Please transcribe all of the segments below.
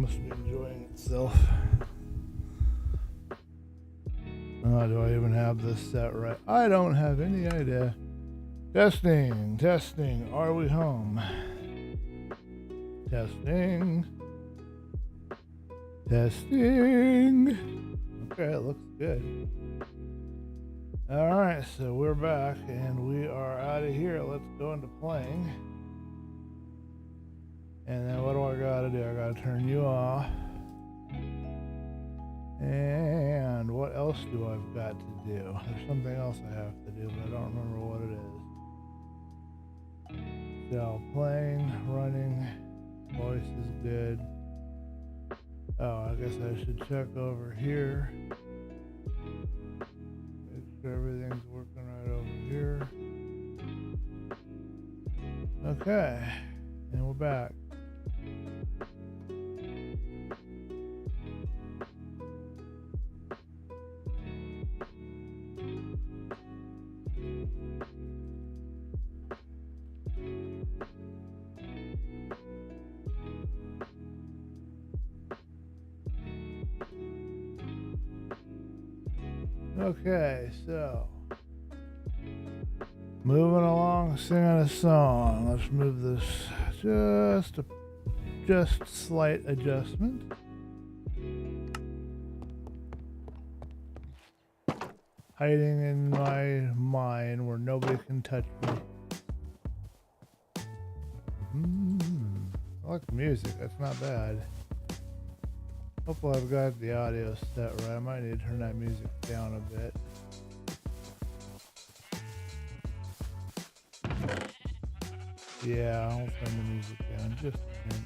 must be enjoying itself. Do I even have this set right? I don't have any idea. Testing, testing. Are we home? Testing. Testing. Okay, it looks good. Alright, so we're back and we are out of here. Let's go into playing. And then what do I gotta do? I gotta turn you off. And what else do I've got to do? There's something else I have to do, but I don't remember what it is. So, playing, running, voice is good. Oh, I guess I should check over here. Make sure everything's working right over here. Okay, and we're back. Okay, so moving along, singing a song. Let's move this just slight adjustment. Hiding in my mind where nobody can touch me. I like the music, that's not bad. Hopefully I've got the audio set right. I might need to turn that music down a bit. Yeah, I'll turn the music down just a bit.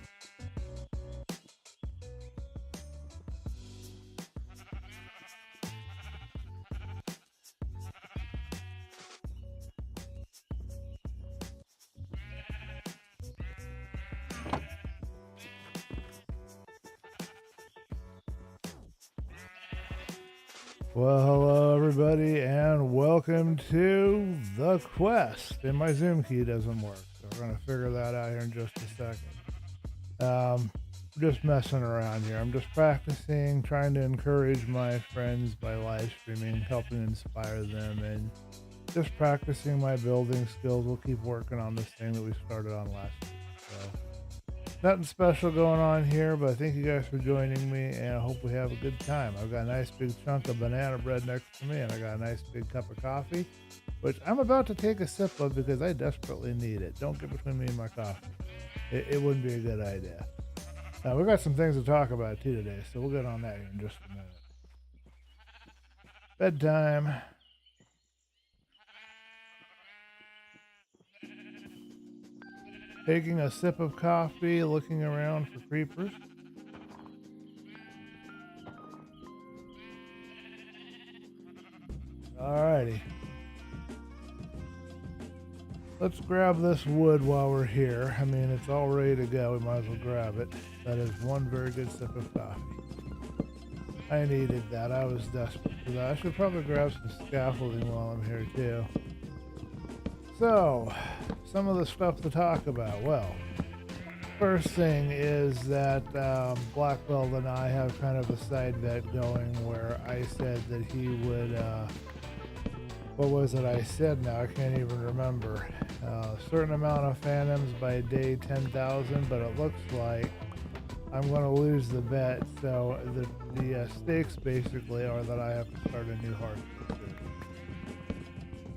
Well, hello everybody, and welcome to The Quest. And my Zoom key doesn't work, so we're going to figure that out here in just a second. Just messing around here. I'm just practicing, trying to encourage my friends by live streaming, helping inspire them, and just practicing my building skills. We'll keep working on this thing that we started on last week. So, nothing special going on here, but thank you guys for joining me, and I hope we have a good time. I've got a nice big chunk of banana bread next to me, and I got a nice big cup of coffee, which I'm about to take a sip of because I desperately need it. Don't get between me and my coffee. It wouldn't be a good idea. We've got some things to talk about too today, so we'll get on that here in just a minute. Bedtime. Taking a sip of coffee, looking around for creepers. Alrighty. Let's grab this wood while we're here. I mean, it's all ready to go. We might as well grab it. That is one very good sip of coffee. I needed that. I was desperate for that. I should probably grab some scaffolding while I'm here too. So, some of the stuff to talk about. Well, first thing is that Black Belt and I have kind of a side bet going where I said that he would, what was it I said now? I can't even remember. A certain amount of phantoms by day 10,000, but it looks like I'm going to lose the bet. So the stakes basically are that I have to start a new hardcore series,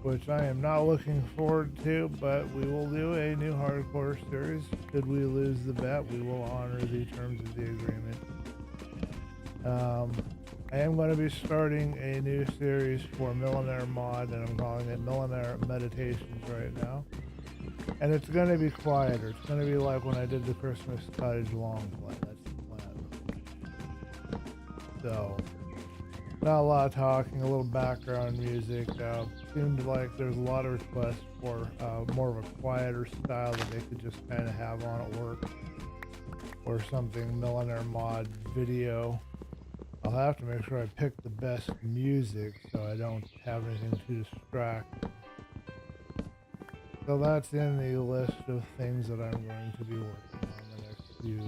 which I am not looking forward to, but we will do a new hardcore series. Should we lose the bet, we will honor the terms of the agreement. I am going to be starting a new series for Millionaire Mod, and I'm calling it Millionaire Meditations right now. And it's going to be quieter. It's going to be like when I did the Christmas Cottage long play. That's the plan. So, not a lot of talking, a little background music. Seemed like there's a lot of requests for more of a quieter style that they could just kind of have on at work, or something Millionaire Mod video. I'll have to make sure I pick the best music so I don't have anything to distract. So that's in the list of things that I'm going to be working on the next few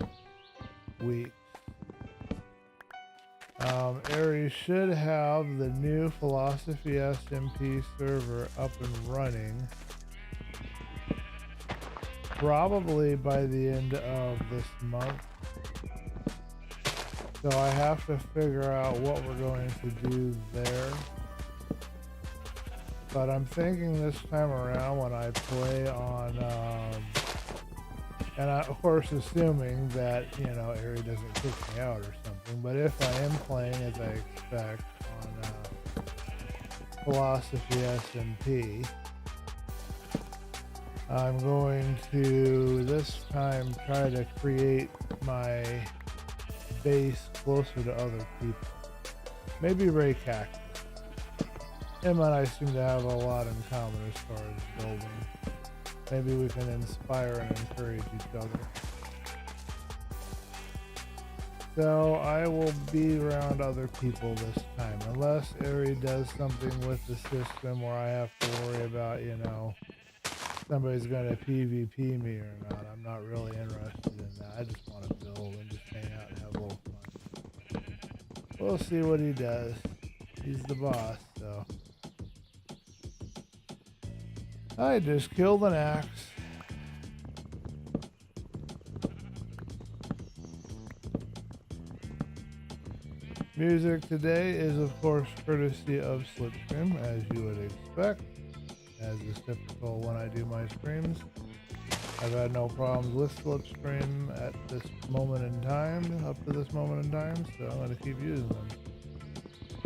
weeks. Aries should have the new Philosophy SMP server up and running probably by the end of this month. So I have to figure out what we're going to do there. But I'm thinking this time around when I play on, and of course assuming that, Aerie doesn't kick me out or something, but if I am playing as I expect on Philosophy SMP, I'm going to this time try to create my base closer to other people. Maybe Ray Cactus. Him and I seem to have a lot in common as far as building. Maybe we can inspire and encourage each other. So I will be around other people this time, unless Aerie does something with the system where I have to worry about, somebody's going to PvP me or not. I'm not really interested in that. I just want to build and just hang out and have a little fun. We'll see what he does. He's the boss, so. I just killed an axe. Music today is, of course, courtesy of Slipstream, as you would expect, as is typical when I do my streams. I've had no problems with Slipstream at this moment in time, up to this moment in time, so I'm going to keep using them.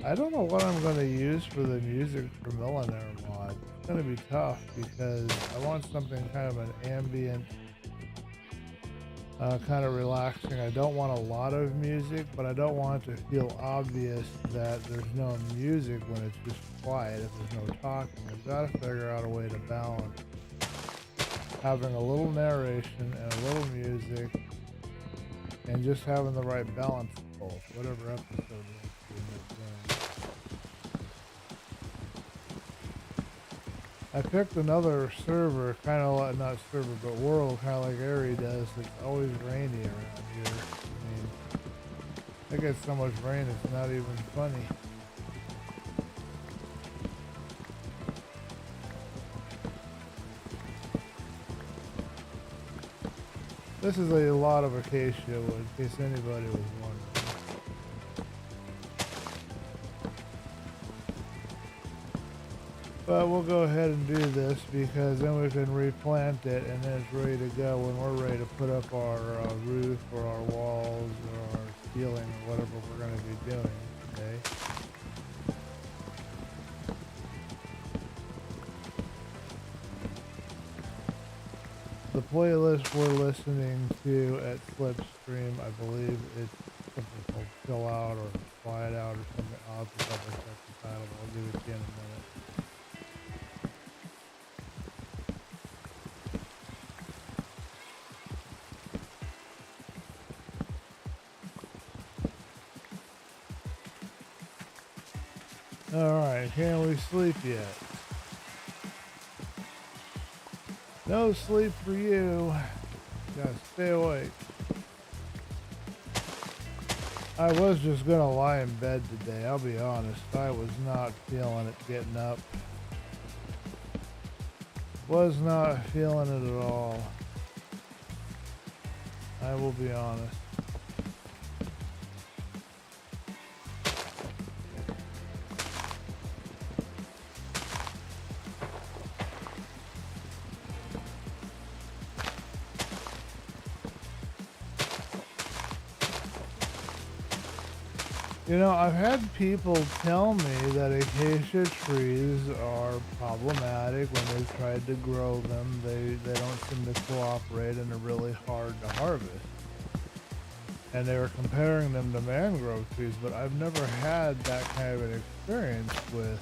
I don't know what I'm going to use for the music for Millionaire mod. It's going to be tough because I want something kind of an ambient, kind of relaxing. I don't want a lot of music, but I don't want it to feel obvious that there's no music when it's just quiet, if there's no talking. I've got to figure out a way to balance having a little narration and a little music and just having the right balance of both, whatever episode we're doing. I picked another server, kind of like, not server, but world, kind of like Aerie does. It's always rainy around here. I mean, I get so much rain, it's not even funny. This is a lot of acacia wood, in case anybody was wondering. But we'll go ahead and do this because then we can replant it and then it's ready to go when we're ready to put up our roof or our walls or our ceiling or whatever we're going to be doing today. The playlist we're listening to at Slipstream, I believe it's something called Chill Out or Quiet Out or something. I'll have to double check the title. I'll give it to you in a minute. Alright, can we sleep yet? No sleep for you. Gotta stay awake. I was just gonna lie in bed today, I'll be honest. I was not feeling it getting up. Was not feeling it at all. I will be honest. I've had people tell me that acacia trees are problematic when they've tried to grow them. They don't seem to cooperate and they're really hard to harvest. And they were comparing them to mangrove trees, but I've never had that kind of an experience with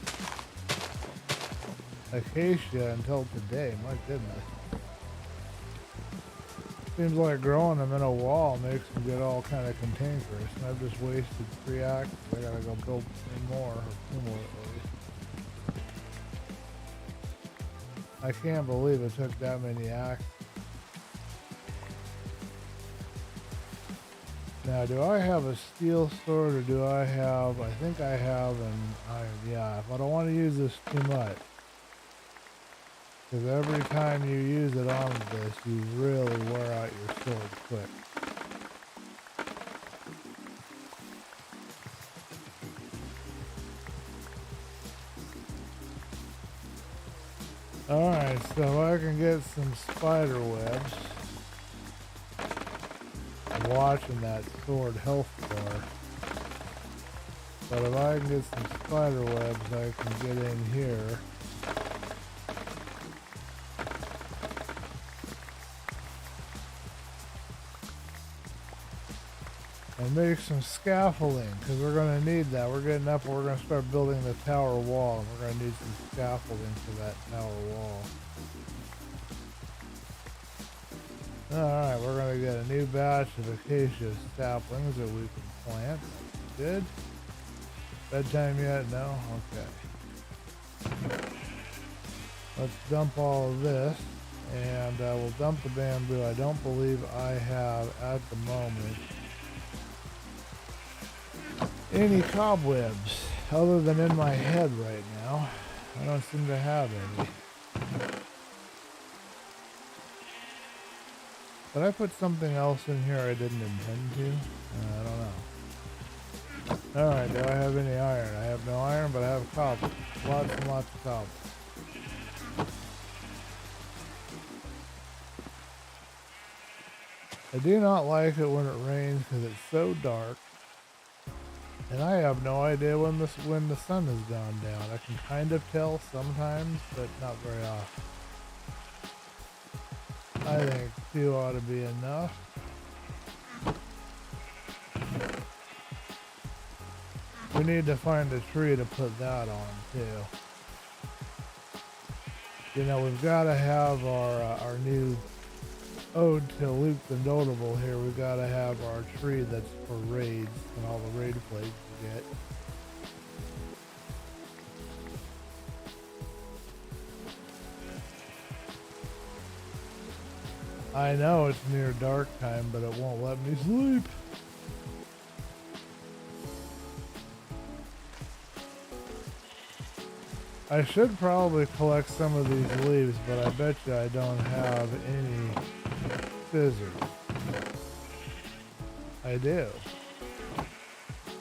acacia until today. My goodness. Seems like growing them in a wall makes them get all kind of cantankerous, and I've just wasted 3 axes. I gotta go build 3 more, or 2 more at least. I can't believe it took that many axes. Now, do I have a steel sword or do I have, I think I have an iron. Yeah, but I don't want to use this too much. Because every time you use it on this, you really wear out your sword quick. Alright, so I can get some spider webs. I'm watching that sword health bar. But if I can get some spider webs, I can get in here. And make some scaffolding, because we're going to need that. We're getting up and we're going to start building the tower wall. And we're going to need some scaffolding for that tower wall. Alright, we're going to get a new batch of acacia saplings that we can plant. Good. Bedtime yet? No? Okay. Let's dump all of this. And we'll dump the bamboo. I don't believe I have, at the moment, any cobwebs other than in my head right now. I don't seem to have any. Did I put something else in here I didn't intend to? I don't know. Alright, do I have any iron? I have no iron, but I have cobble. Lots and lots of cobble. I do not like it when it rains because it's so dark. And I have no idea when the sun has gone down. I can kind of tell sometimes, but not very often. I think 2 ought to be enough. We need to find a tree to put that on too. You know, we've got to have our new ode to Luke the Notable here. We've got to have our tree that's for raids and all the raid plays we get. I know it's near dark time, but it won't let me sleep. I should probably collect some of these leaves, but I bet you I don't have any scissors. I do.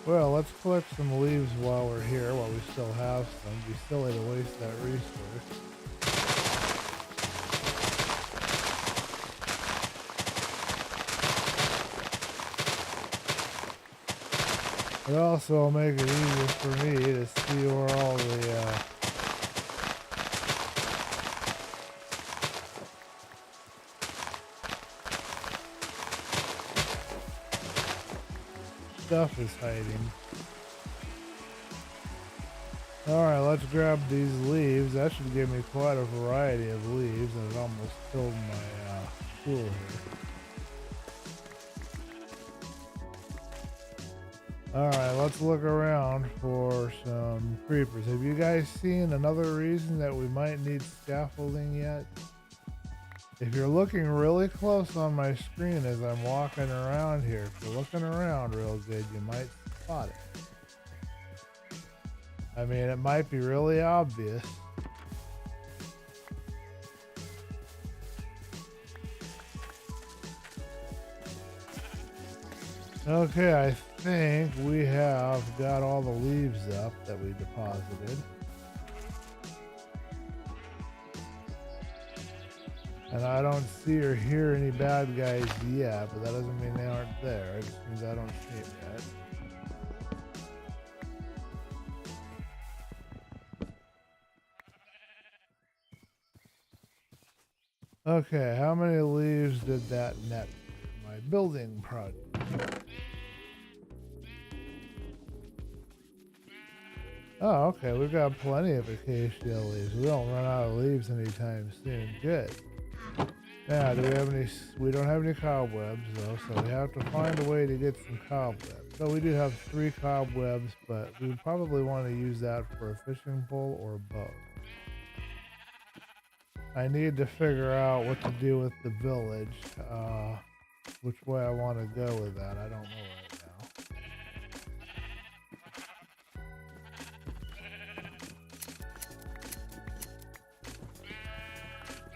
Well, let's collect some leaves while we're here, while we still have some. It'd be silly to waste that resource. It also will make it easier for me to see where all the stuff is hiding. Alright, let's grab these leaves. That should give me quite a variety of leaves, and it almost killed my pool here. Alright, let's look around for some creepers. Have you guys seen another reason that we might need scaffolding yet? If you're looking really close on my screen as I'm walking around here, if you're looking around real good, you might spot it. I mean, it might be really obvious. Okay, I think we have got all the leaves up that we deposited. And I don't see or hear any bad guys yet, but that doesn't mean they aren't there. It just means I don't see it yet. Okay, how many leaves did that net for my building project? Oh, okay, we've got plenty of acacia leaves. We don't run out of leaves anytime soon. Good. Now, do we have any? We don't have any cobwebs though, so we have to find a way to get some cobwebs. So we do have 3 cobwebs, but we probably want to use that for a fishing pole or a boat. I need to figure out what to do with the village. which way I want to go with that. I don't know right now.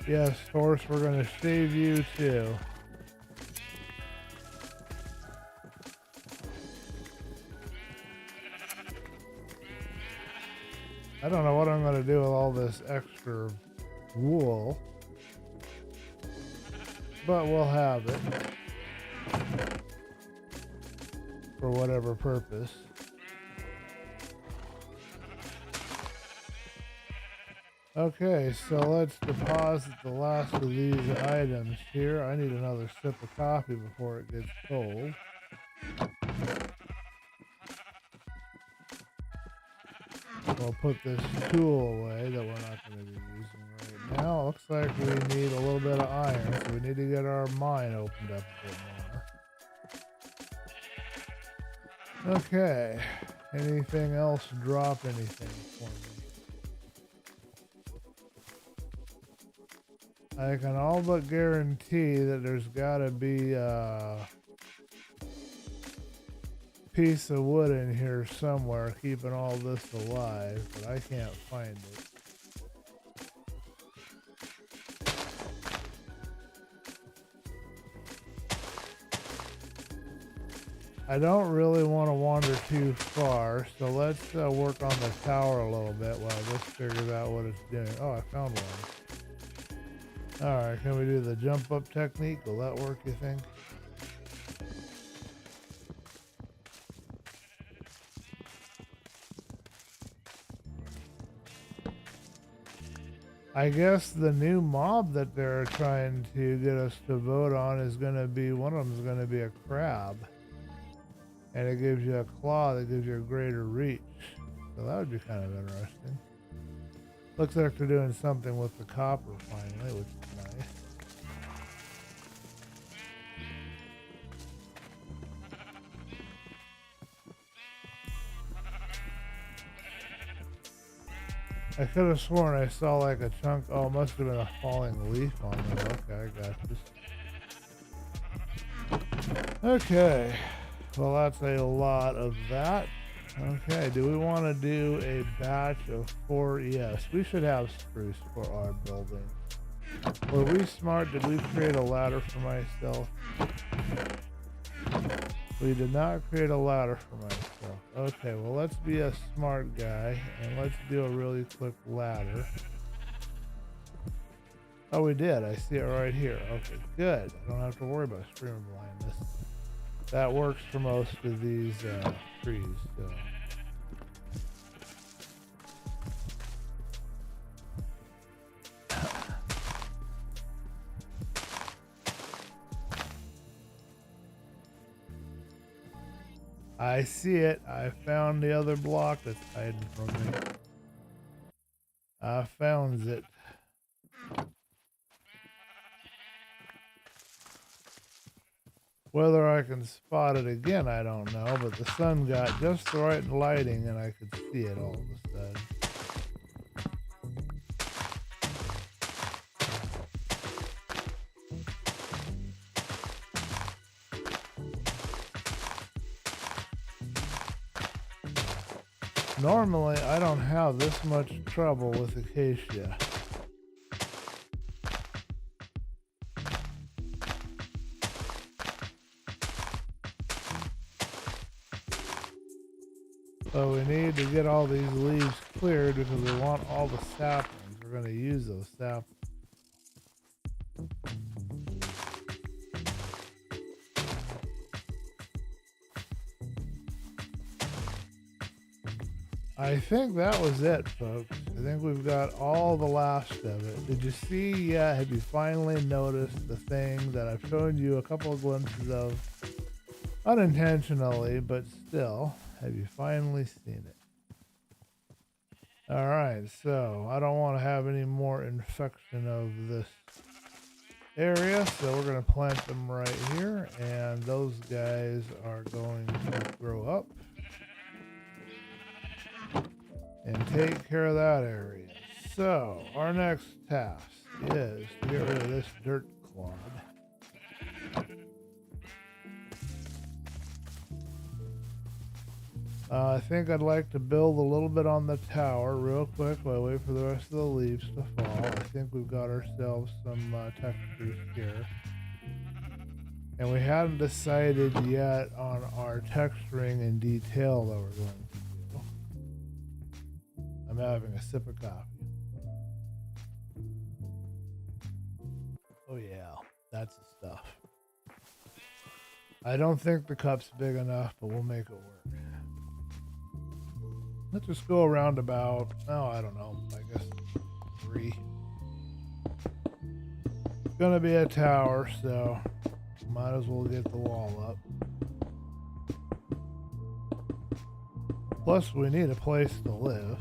Yes, horse, we're going to save you too. I don't know what I'm going to do with all this extra wool, but we'll have it for whatever purpose. Okay, so let's deposit the last of these items here. I need another sip of coffee before it gets cold. We'll put this tool away that we're not going to be using right now. Looks like we need a little bit of iron, so we need to get our mine opened up a bit more. Okay, anything else drop anything for me? I can all but guarantee that there's got to be a piece of wood in here somewhere keeping all this alive, but I can't find it. I don't really want to wander too far, so let's work on the tower a little bit while this figures out what it's doing. Oh, I found one. Alright, can we do the jump up technique? Will that work, you think? I guess the new mob that they're trying to get us to vote on is going to be, one of them is going to be a crab. And it gives you a claw that gives you a greater reach. So that would be kind of interesting. Looks like they're doing something with the copper finally, which is nice. I could have sworn I saw like a chunk. Oh, it must have been a falling leaf on there. Okay, I got this. Okay. Well, that's a lot of that. Okay, do we want to do a batch of 4? Yes, we should have spruce for our building. Were we smart? Did we create a ladder for myself? We did not create a ladder for myself. Okay, well, let's be a smart guy and let's do a really quick ladder. Oh, we did. I see it right here. Okay, good. I don't have to worry about streamer blindness. That works for most of these trees. So. I see it. I found the other block that's hiding from me. I found it. Whether I can spot it again, I don't know, but the sun got just the right lighting and I could see it all of a sudden. Normally, I don't have this much trouble with acacia. So we need to get all these leaves cleared because we want all the saplings. We're going to use those saplings. I think that was it, folks. I think we've got all the last of it. Did you see yet? Have you finally noticed the thing that I've shown you a couple of glimpses of unintentionally, but still? Have you finally seen it? All right, so I don't want to have any more infection of this area, so we're going to plant them right here, and those guys are going to grow up and take care of that area. So our next task is to get rid of this dirt clod. I think I'd like to build a little bit on the tower real quick while I wait for the rest of the leaves to fall. I think we've got ourselves some textures here. And we hadn't decided yet on our texturing and detail that we're going to do. I'm having a sip of coffee. Oh yeah, that's the stuff. I don't think the cup's big enough, but we'll make it work. Let's just go around about, oh, I don't know, I guess 3. It's gonna be a tower, so might as well get the wall up. Plus, we need a place to live.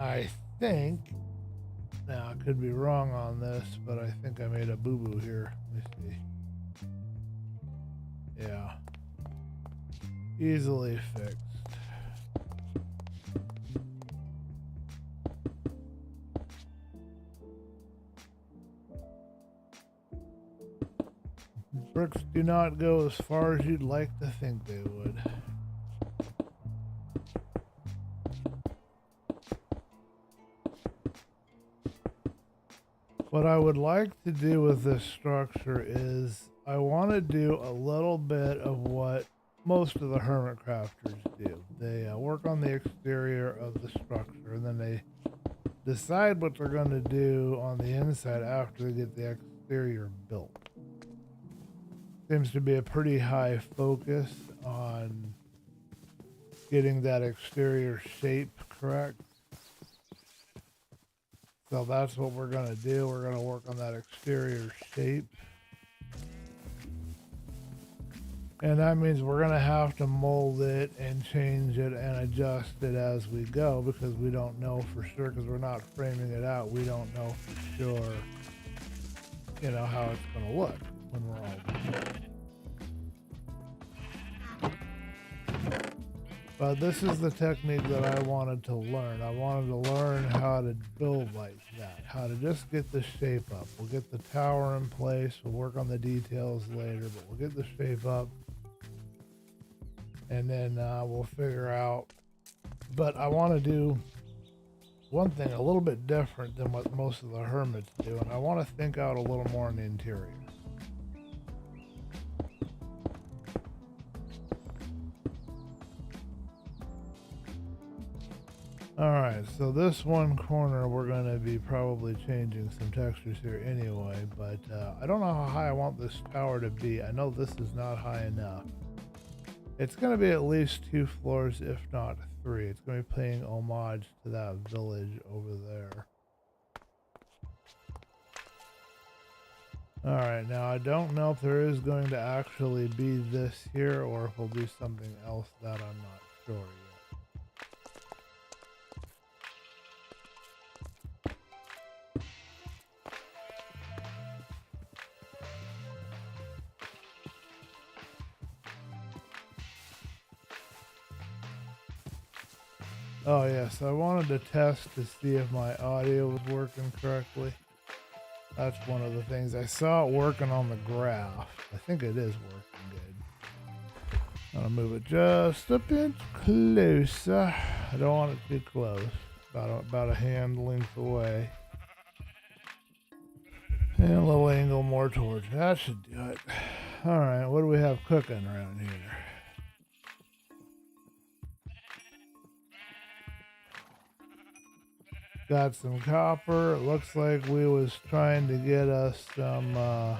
I think, now I could be wrong on this, but I think I made a boo-boo here. Let me see. Yeah. Easily fixed. Bricks do not go as far as you'd like to think they would. What I would like to do with this structure is I want to do a little bit of what most of the hermit crafters do. They work on the exterior of the structure and then they decide what they're going to do on the inside after they get the exterior built. Seems to be a pretty high focus on getting that exterior shape correct. So that's what we're going to do. We're going to work on that exterior shape. And that means we're going to have to mold it and change it and adjust it as we go because we don't know for sure because we're not framing it out. We don't know for sure, you know, how it's going to look when we're all done. But this is the technique that I wanted to learn. I wanted to learn how to build like that, how to just get the shape up. We'll get the tower in place. We'll work on the details later, but we'll get the shape up. And then we'll figure out. But I want to do one thing a little bit different than what most of the hermits do. And I want to think out a little more in the interior. Alright, so this one corner we're going to be probably changing some textures here anyway, but I don't know how high I want this tower to be. I know this is not high enough. It's going to be at least 2 floors, if not 3. It's going to be paying homage to that village over there. Alright, now I don't know if there is going to actually be this here or if we'll do something else that I'm not sure yet. Oh yes, I wanted to test to see if my audio was working correctly. That's one of the things. I saw it working on the graph. I think it is working good. I'm gonna move it just a bit closer. I don't want it too close. About a hand length away. And a little angle more towards me. That should do it. Alright, what do we have cooking around here? Got some copper. It looks like we was trying to get us some oh,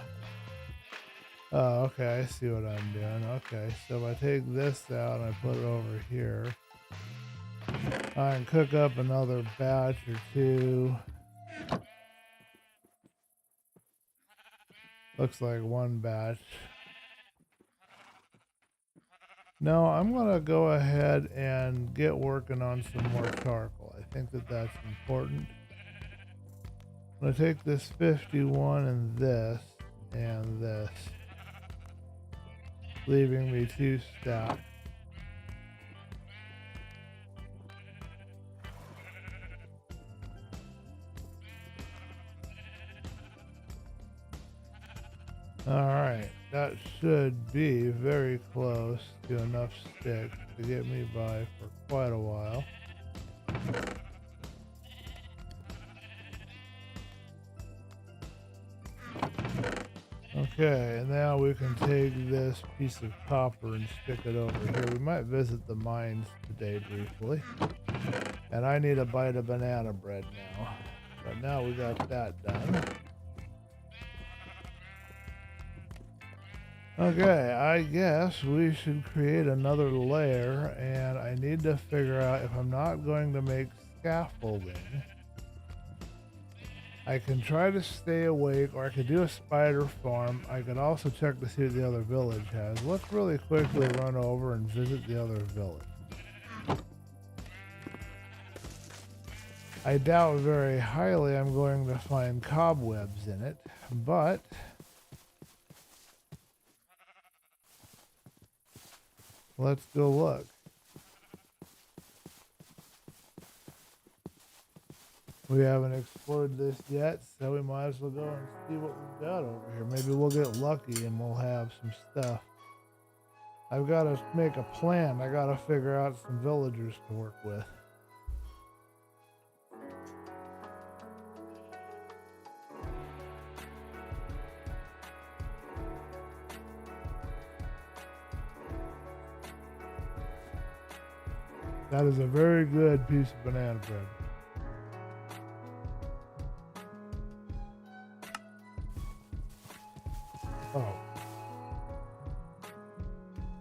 okay, I see what I'm doing. Okay, so if I take this out and I put it over here, I can cook up another batch or 2. Looks like 1 batch. No, I'm gonna go ahead and get working on some more charcoal. I think that that's important. I'm gonna take this 51 and this. leaving me 2 stacked. Alright, that should be very close to enough sticks to get me by for quite a while. Okay, and now we can take this piece of copper and stick it over here. We might visit the mines today briefly. And I need a bite of banana bread now. But now we got that done. Okay, I guess we should create another layer, and I need to figure out if I'm not going to make scaffolding. I can try to stay awake, or I could do a spider farm. I could also check to see what the other village has. Let's really quickly run over and visit the other village. I doubt very highly I'm going to find cobwebs in it, but let's go look. We haven't explored this yet, so we might as well go and see what we've got over here. Maybe we'll get lucky and we'll have some stuff. I've got to make a plan. I got to figure out some villagers to work with. That is a very good piece of banana bread. Oh.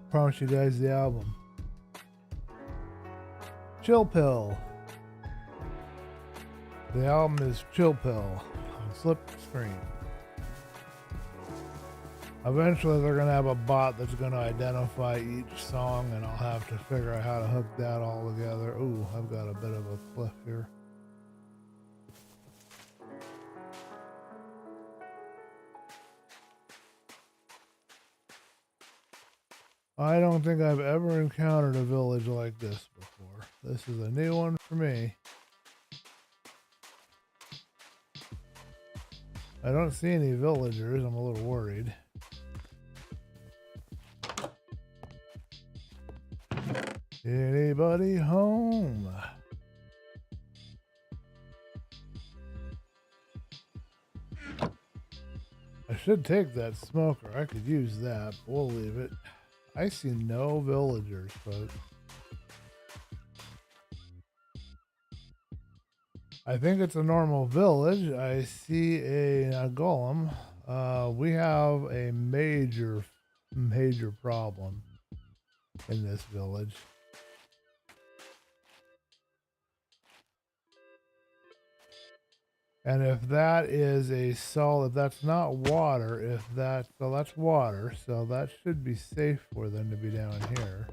Promise you guys the album. Chill Pill. The album is Chill Pill on Slip Screen. Eventually they're going to have a bot that's going to identify each song, and I'll have to figure out how to hook that all together. Ooh, I've got a bit of a cliff here. I don't think I've ever encountered a village like this before. This is a new one for me. I don't see any villagers. I'm a little worried. Anybody home? I should take that smoker. I could use that, but we'll leave it. I see no villagers, folks. I think it's a normal village. I see a golem. We have a major problem in this village. And if that is a solid, if that's not water, if that, so that's water, so that should be safe for them to be down here.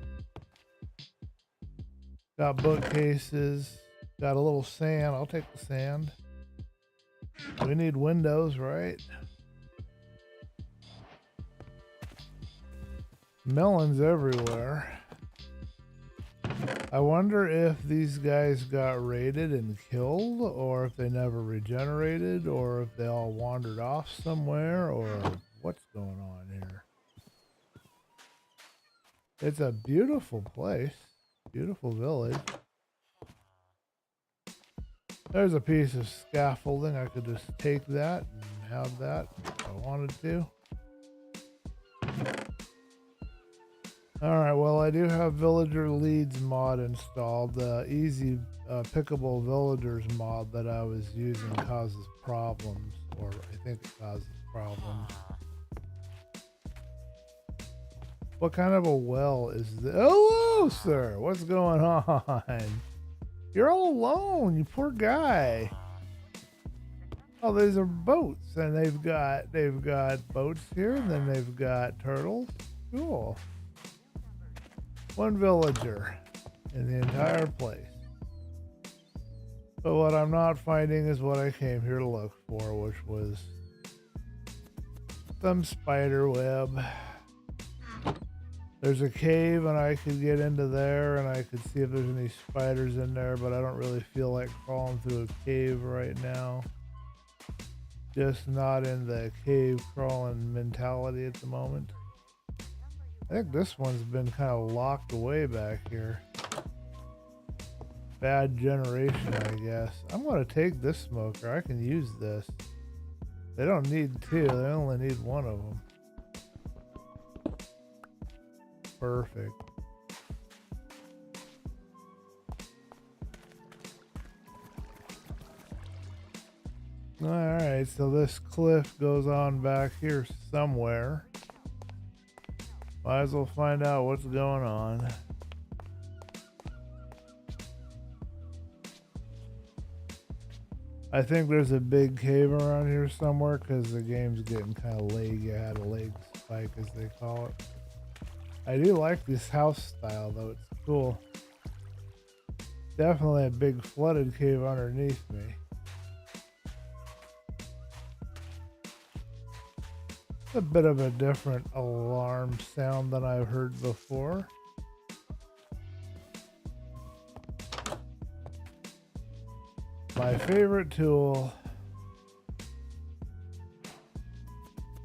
Got bookcases, got a little sand. I'll take the sand. We need windows, right? Melons everywhere. I wonder if these guys got raided and killed, or if they never regenerated, or if they all wandered off somewhere, or what's going on here. It's a beautiful place. Beautiful village. There's a piece of scaffolding. I could just take that and have that if I wanted to. Alright, well, I do have villager leads mod installed. The easy pickable villagers mod that I was using causes problems, or I think it causes problems. What kind of a well is this? Hello, sir. What's going on? You're all alone, you poor guy. Oh, these are boats, and they've got boats here, and then they've got turtles. Cool. One villager in the entire place. But what I'm not finding is what I came here to look for, which was some spider web. There's a cave and I could get into there and I could see if there's any spiders in there, but I don't really feel like crawling through a cave right now. Just not in the cave crawling mentality at the moment. I think this one's been kind of locked away back here. Bad generation, I guess. I'm going to take this smoker. I can use this. They don't need two. They only need one of them. Perfect. Alright, so this cliff goes on back here somewhere. Might as well find out what's going on. I think there's a big cave around here somewhere because the game's getting kind of leggy. I had a leg spike, as they call it. I do like this house style, though. It's cool. Definitely a big flooded cave underneath me. It's a bit of a different alarm sound than I've heard before. My favorite tool.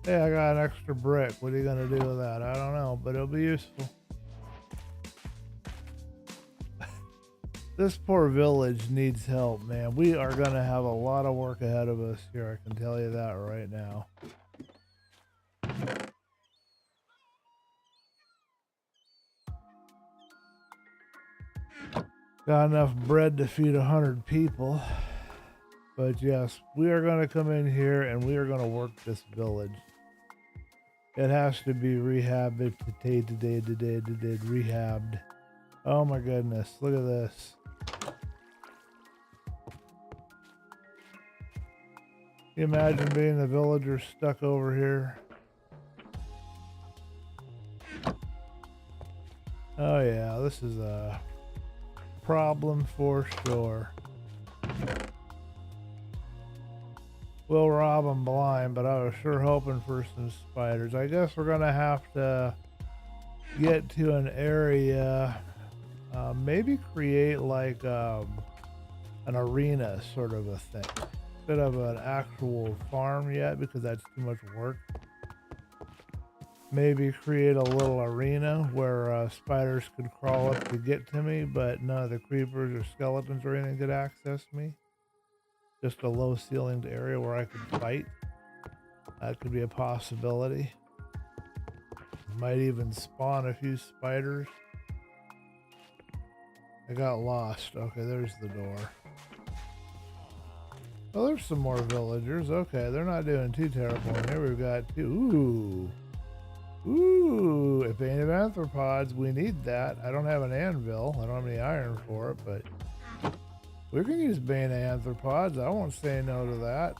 Hey, I got an extra brick. What are you going to do with that? I don't know, but it'll be useful. This poor village needs help, man. We are going to have a lot of work ahead of us here. I can tell you that right now. Got enough bread to feed 100 people. But yes, we are going to come in here and we are going to work this village. It has to be rehabbed. Rehabbed. Oh my goodness, look at this. Can you imagine being the villager stuck over here? Oh yeah, this is a problem for sure. We'll rob them blind, but I was sure hoping for some spiders. I guess we're gonna have to get to an area, maybe create like an arena sort of a thing. Instead of an actual farm yet, because that's too much work. Maybe create a little arena where spiders could crawl up to get to me, but none of the creepers or skeletons or anything could access me. Just a low ceilinged area where I could fight. That could be a possibility. Might even spawn a few spiders. I got lost. Okay, there's the door. Oh, there's some more villagers. Okay, they're not doing too terrible. And here we've got two. Ooh, a vein of arthropods. We need that. I don't have an anvil. I don't have any iron for it, but we can use bane of arthropods. I won't say no to that.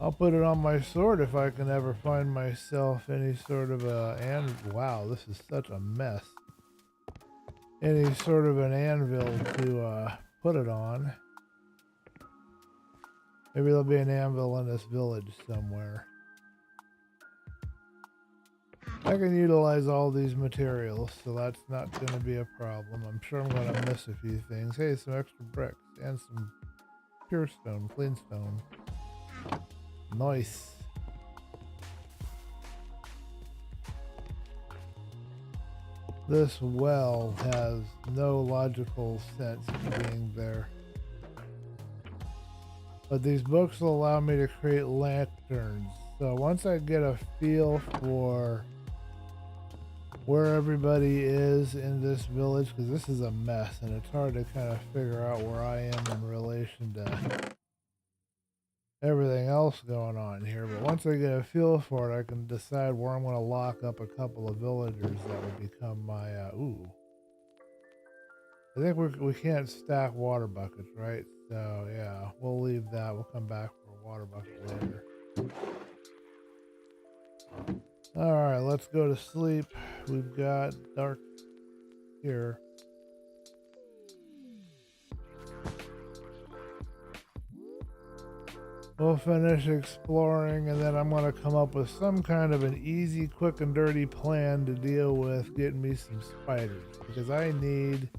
I'll put it on my sword if I can ever find myself any sort of wow, this is such a mess. Any sort of an anvil to put it on. Maybe there'll be an anvil in this village somewhere. I can utilize all these materials, so that's not going to be a problem. I'm sure I'm going to miss a few things. Hey, some extra bricks and some pure stone, clean stone. Nice. This well has no logical sense of being there. But these books will allow me to create lanterns. So once I get a feel for where everybody is in this village, because this is a mess and it's hard to kind of figure out where I am in relation to everything else going on here. But once I get a feel for it, I can decide where I'm going to lock up a couple of villagers that would become my I think we can't stack water buckets, right? So yeah, we'll leave that. We'll come back for a water bucket later. All right, let's go to sleep. We've got dark here. We'll finish exploring, and then I'm going to come up with some kind of an easy, quick, and dirty plan to deal with getting me some spiders. Because I need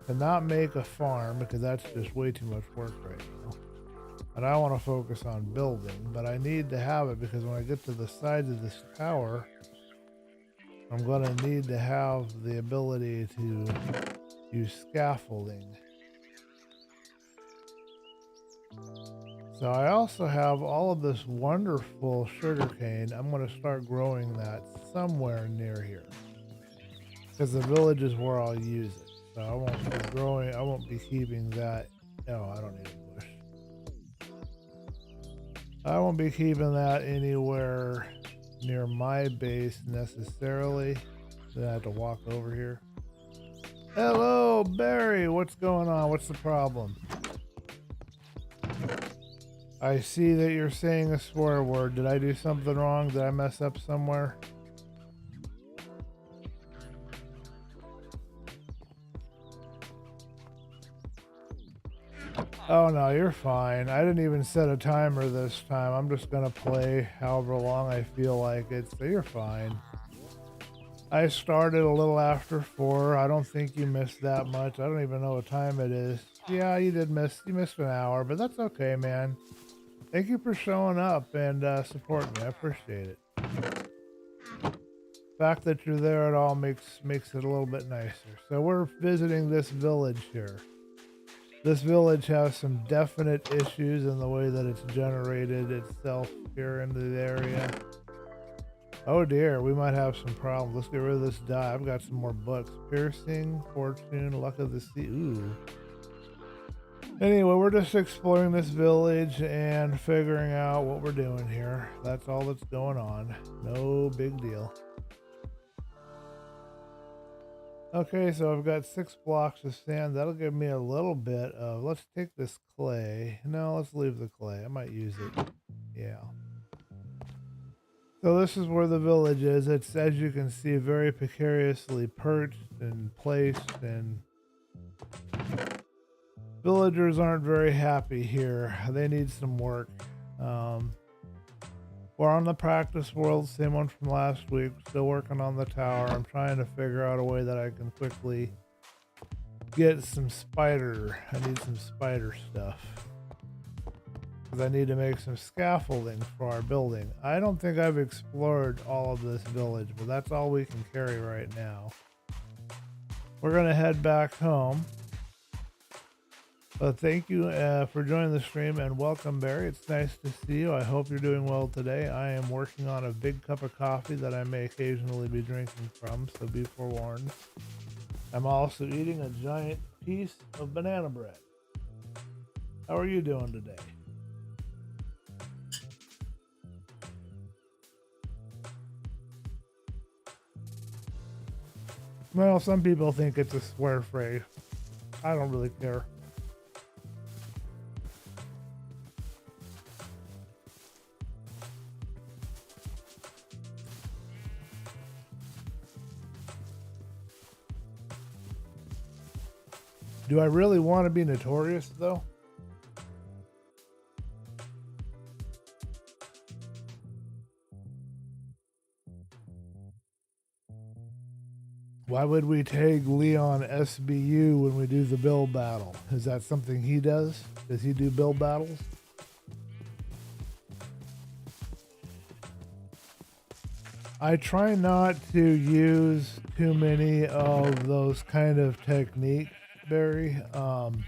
to not make a farm, because that's just way too much work right now. And I want to focus on building, but I need to have it because when I get to the sides of this tower, I'm going to need to have the ability to use scaffolding. So I also have all of this wonderful sugarcane. I'm going to start growing that somewhere near here because the village is where I'll use it. So I won't be keeping that. No, I don't need a bush. I won't be keeping that anywhere near my base necessarily. Then I have to walk over here. Hello, Barry. What's going on? What's the problem? I see that you're saying a swear word. Did I do something wrong? Did I mess up somewhere? Oh no, you're fine. I didn't even set a timer this time. I'm just gonna play however long I feel like it, so you're fine. I started a little after 4. I don't think you missed that much. I don't even know what time it is. Yeah, you missed an hour, but that's okay, man. Thank you for showing up and supporting me. I appreciate it. The fact that you're there at all makes it a little bit nicer. So we're visiting this village here. This village has some definite issues in the way that it's generated itself here into the area. Oh dear, we might have some problems. Let's get rid of this dye. I've got some more books. Piercing, Fortune, Luck of the Sea. Ooh. Anyway, we're just exploring this village and figuring out what we're doing here. That's all that's going on. No big deal. Okay, so I've got 6 blocks of sand. That'll give me a little bit of... Let's take this clay. No, let's leave the clay. I might use it. Yeah. So this is where the village is. It's, as you can see, very precariously perched and placed, and villagers aren't very happy here. They need some work. We're on the practice world, same one from last week. Still working on the tower. I'm trying to figure out a way that I can quickly get some spider. I need some spider stuff. Because I need to make some scaffolding for our building. I don't think I've explored all of this village, but that's all we can carry right now. We're going to head back home. But thank you for joining the stream, and welcome, Barry. It's nice to see you. I hope you're doing well today. I am working on a big cup of coffee that I may occasionally be drinking from, so be forewarned. I'm also eating a giant piece of banana bread. How are you doing today? Well, some people think it's a swear phrase. I don't really care. Do I really want to be notorious, though? Why would we tag Leon SBU when we do the build battle? Is that something he does? Does he do build battles? I try not to use too many of those kind of techniques, Barry. I'm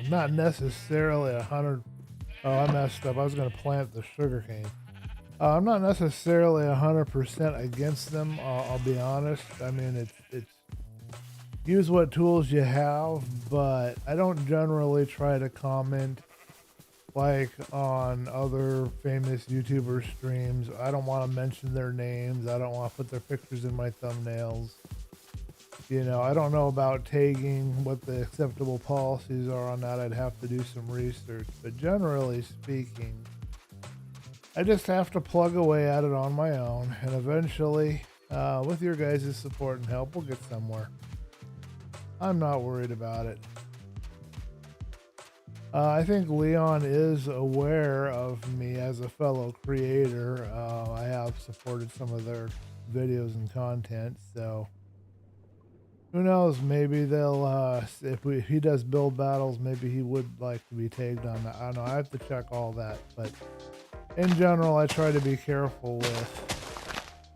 not necessarily 100. Oh, I messed up. I was going to plant the sugarcane. I'm not necessarily 100% against them. I'll be honest. I mean, it's use what tools you have, but I don't generally try to comment like on other famous YouTuber streams. I don't want to mention their names. I don't want to put their pictures in my thumbnails. You know, I don't know about tagging, what the acceptable policies are on that. I'd have to do some research, but generally speaking, I just have to plug away at it on my own, and eventually, with your guys' support and help, we'll get somewhere. I'm not worried about it. I think Leon is aware of me as a fellow creator. I have supported some of their videos and content, so who knows? Maybe they'll, if he does build battles, maybe he would like to be tagged on that. I don't know. I have to check all that, but in general, I try to be careful with,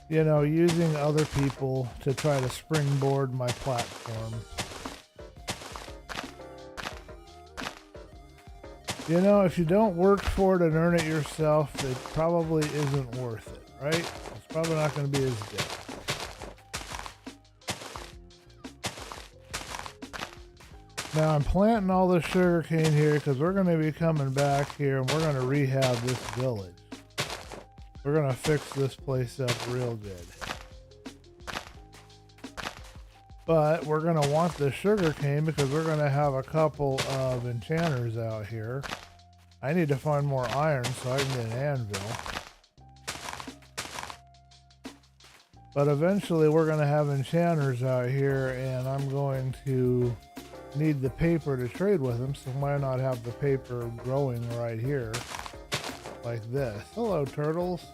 you know, using other people to try to springboard my platform. You know, if you don't work for it and earn it yourself, it probably isn't worth it, right? It's probably not going to be as good. Now I'm planting all this sugar cane here because we're going to be coming back here and we're going to rehab this village. We're going to fix this place up real good. But we're going to want the sugar cane because we're going to have a couple of enchanters out here. I need to find more iron so I can get an anvil. But eventually we're going to have enchanters out here and I'm going to need the paper to trade with them, so why not have the paper growing right here like this. Hello, turtles.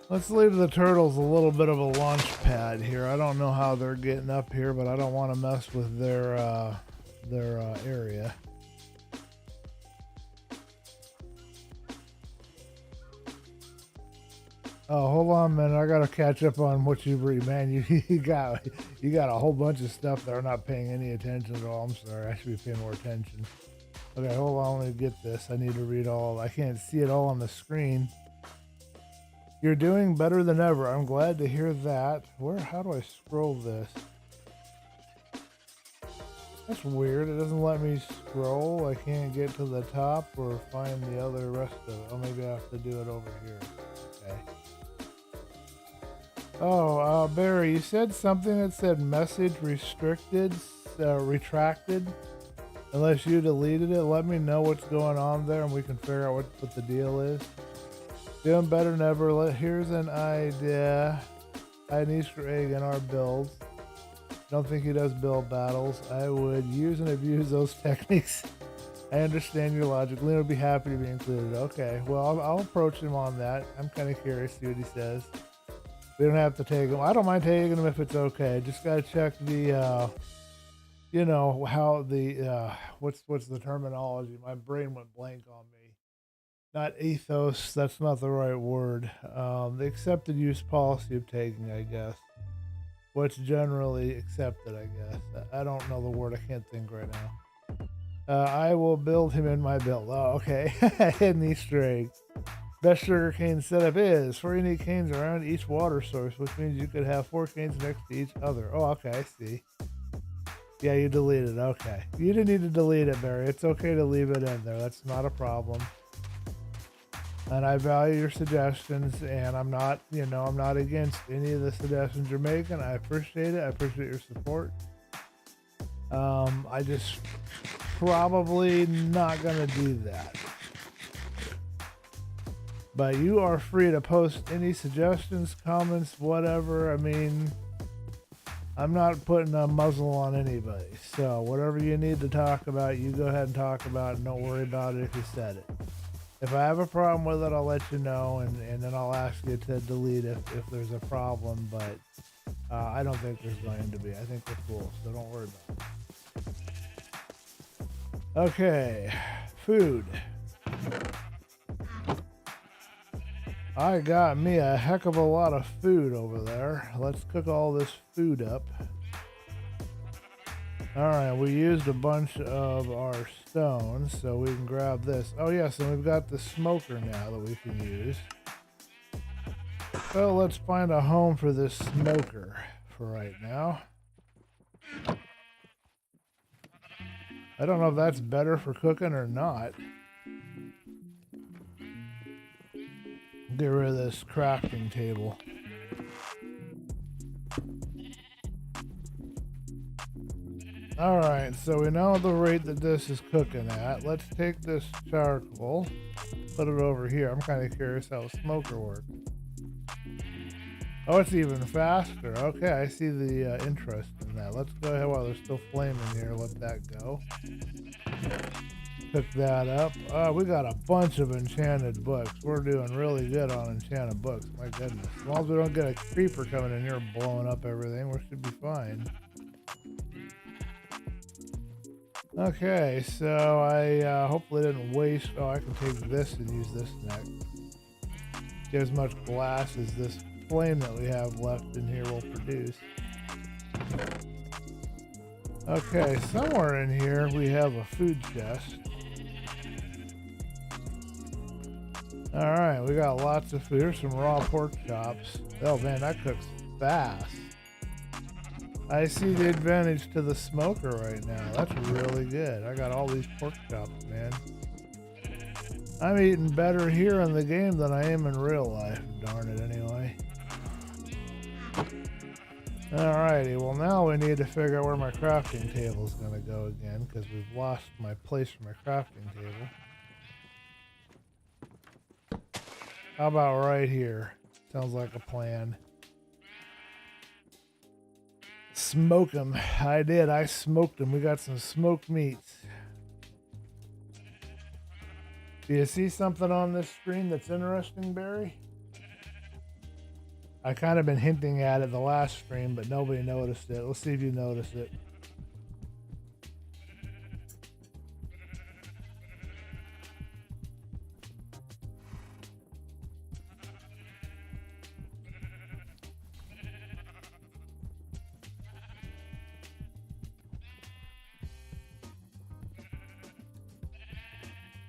Let's leave the turtles a little bit of a launch pad here. I don't know how they're getting up here, but I don't want to mess with their area. Oh, hold on a minute. I gotta catch up on what you read, man. You got a whole bunch of stuff that I'm not paying any attention at all. I'm sorry. I should be paying more attention. Okay, hold on. Let me get this. I need to read all. I can't see it all on the screen. You're doing better than ever. I'm glad to hear that. How do I scroll this? That's weird. It doesn't let me scroll. I can't get to the top or find the other rest of it. Oh, maybe I have to do it over here. Okay. Oh, Barry, you said something that said message restricted, retracted. Unless you deleted it, let me know what's going on there and we can figure out what the deal is. Doing better than ever. Here's an idea. An Easter egg in our builds. Don't think he does build battles. I would use and abuse those techniques. I understand your logic. Lena would be happy to be included. Okay, well, I'll approach him on that. I'm kind of curious to see what he says. We don't have to take him. I don't mind taking him if it's okay. Just got to check the, you know, how the, what's the terminology? My brain went blank on me. Not ethos, that's not the right word. The accepted use policy of taking, I guess. What's generally accepted, I guess. I don't know the word. I can't think right now. I will build him in my build. Oh, okay. Hidden Easter egg. Best sugar cane setup is 4 unique canes around each water source, which means you could have 4 canes next to each other. Oh, okay, I see. Yeah, you deleted it. Okay. You didn't need to delete it, Barry. It's okay to leave it in there. That's not a problem. And I value your suggestions, and I'm not, you know, I'm not against any of the suggestions you're making. I appreciate it. I appreciate your support. I just probably not going to do that. But you are free to post any suggestions, comments, whatever. I mean, I'm not putting a muzzle on anybody. So whatever you need to talk about, you go ahead and talk about it, and don't worry about it if you said it. If I have a problem with it, I'll let you know, and then I'll ask you to delete it if there's a problem, but I don't think there's going to be. I think we're cool, so don't worry about it. Okay, food. I got me a heck of a lot of food over there. Let's cook all this food up. Alright, we used a bunch of our stones, so we can grab this. Oh yes, and we've got the smoker now that we can use. So let's find a home for this smoker for right now. I don't know if that's better for cooking or not. Get rid of this crafting table. Alright, so we know the rate that this is cooking at. Let's take this charcoal, put it over here. I'm kind of curious how a smoker works. Oh, it's even faster. Okay, I see the interest in that. Let's go ahead while there's still flame in here. Let that go. Pick that up. We got a bunch of enchanted books. We're doing really good on enchanted books. My goodness. As long as we don't get a creeper coming in here blowing up everything, we should be fine. Okay, so I hopefully didn't waste. Oh, I can take this and use this next. Get as much glass as this flame that we have left in here will produce. Okay, somewhere in here we have a food chest. Alright, we got lots of food. Here's some raw pork chops. Oh man, that cooks fast. I see the advantage to the smoker right now. That's really good. I got all these pork chops, man. I'm eating better here in the game than I am in real life. Darn it, anyway. Alrighty, well now we need to figure out where my crafting table is going to go again, because we've lost my place for my crafting table. How about right here? Sounds like a plan. Smoke them. I did. I smoked them. We got some smoked meats. Do you see something on this screen that's interesting, Barry? I kind of been hinting at it the last stream, but nobody noticed it. Let's see if you notice it.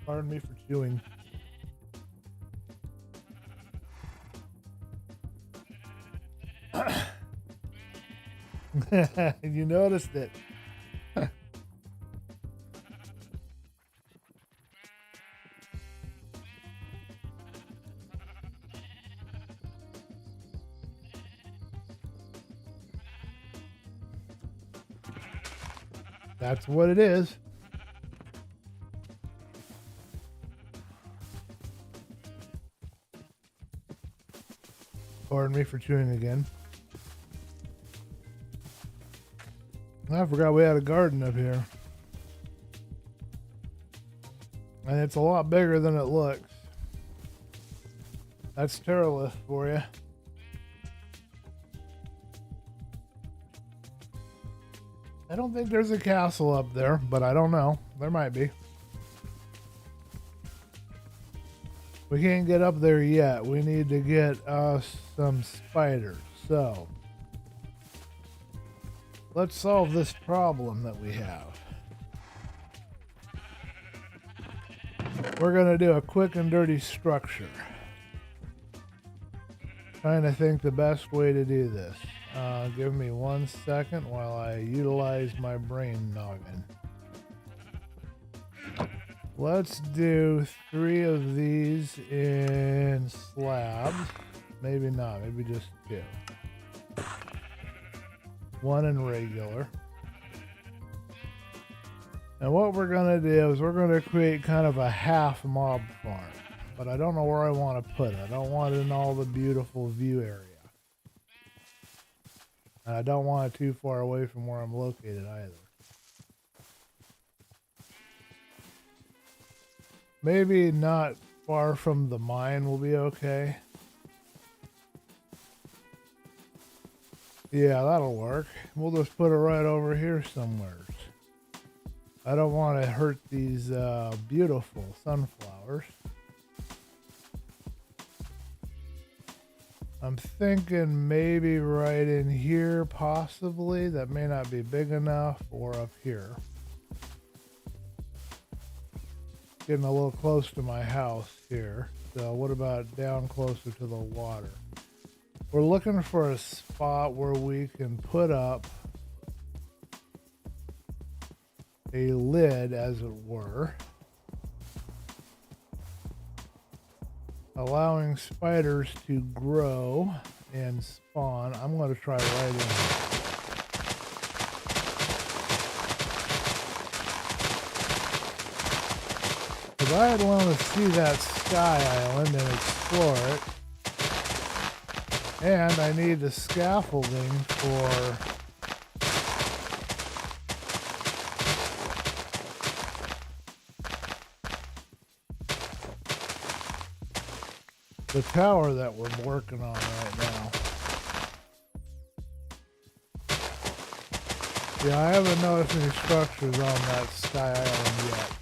Pardon me for chewing. You noticed it. That's what it is. Pardon me for chewing again. I forgot we had a garden up here. And it's a lot bigger than it looks. That's Terralith for you. I don't think there's a castle up there, but I don't know. There might be. We can't get up there yet. We need to get us some spiders. So, let's solve this problem that we have. We're going to do a quick and dirty structure. Trying to think the best way to do this. Give me 1 second while I utilize my brain noggin. Let's do 3 of these in slabs. Maybe not, maybe just 2. 1 in regular. And what we're going to do is we're going to create kind of a half mob farm. But I don't know where I want to put it. I don't want it in all the beautiful view area. And I don't want it too far away from where I'm located either. Maybe not far from the mine will be okay. Yeah, that'll work. We'll just put it right over here somewhere. I don't want to hurt these beautiful sunflowers. I'm thinking maybe right in here, possibly. That may not be big enough, or up here. Getting a little close to my house here. So what about down closer to the water? We're looking for a spot where we can put up a lid, as it were, allowing spiders to grow and spawn. I'm going to try right in here. Because I want to see that sky island and explore it. And I need the scaffolding for the tower that we're working on right now. Yeah, I haven't noticed any structures on that Sky Island yet.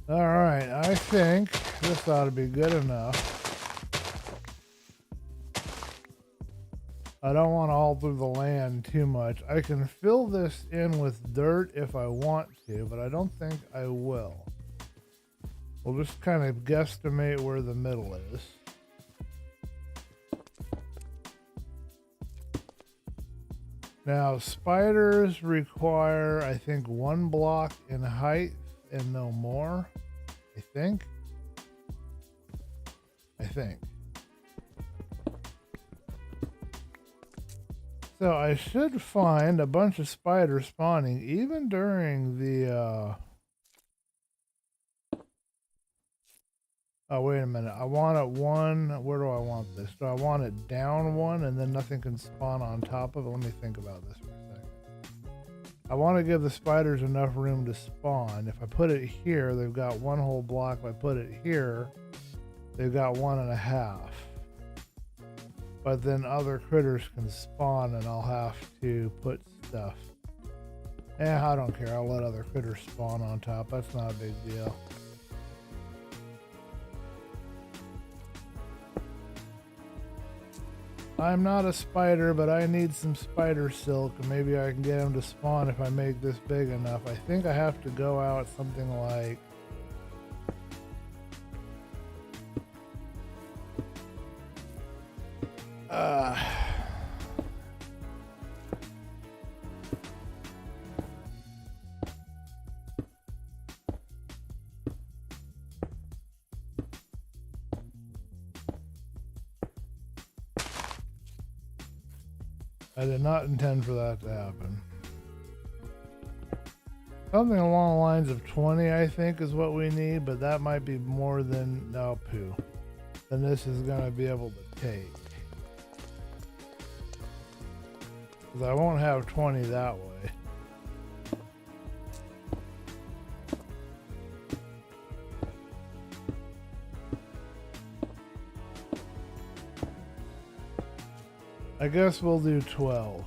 Alright, I think this ought to be good enough. I don't want to alter the land too much. I can fill this in with dirt if I want to, but I don't think I will. We'll just kind of guesstimate where the middle is. Now, spiders require, I think, 1 block in height and no more. I think. So I should find a bunch of spiders spawning even during the oh, wait a minute. I want it one. Where do I want this? Do I want it down one and then nothing can spawn on top of it? Let me think about this for a second. I want to give the spiders enough room to spawn. If I put it here, they've got 1 whole block. If I put it here, they've got 1.5. But then other critters can spawn and I'll have to put stuff. I don't care. I'll let other critters spawn on top. That's not a big deal. I'm not a spider, but I need some spider silk, and maybe I can get them to spawn if I make this big enough. I think I have to go out something like I did not intend for that to happen. Something along the lines of 20, I think, is what we need, but that might be more than than this is going to be able to take. Because I won't have 20 that way. I guess we'll do 12.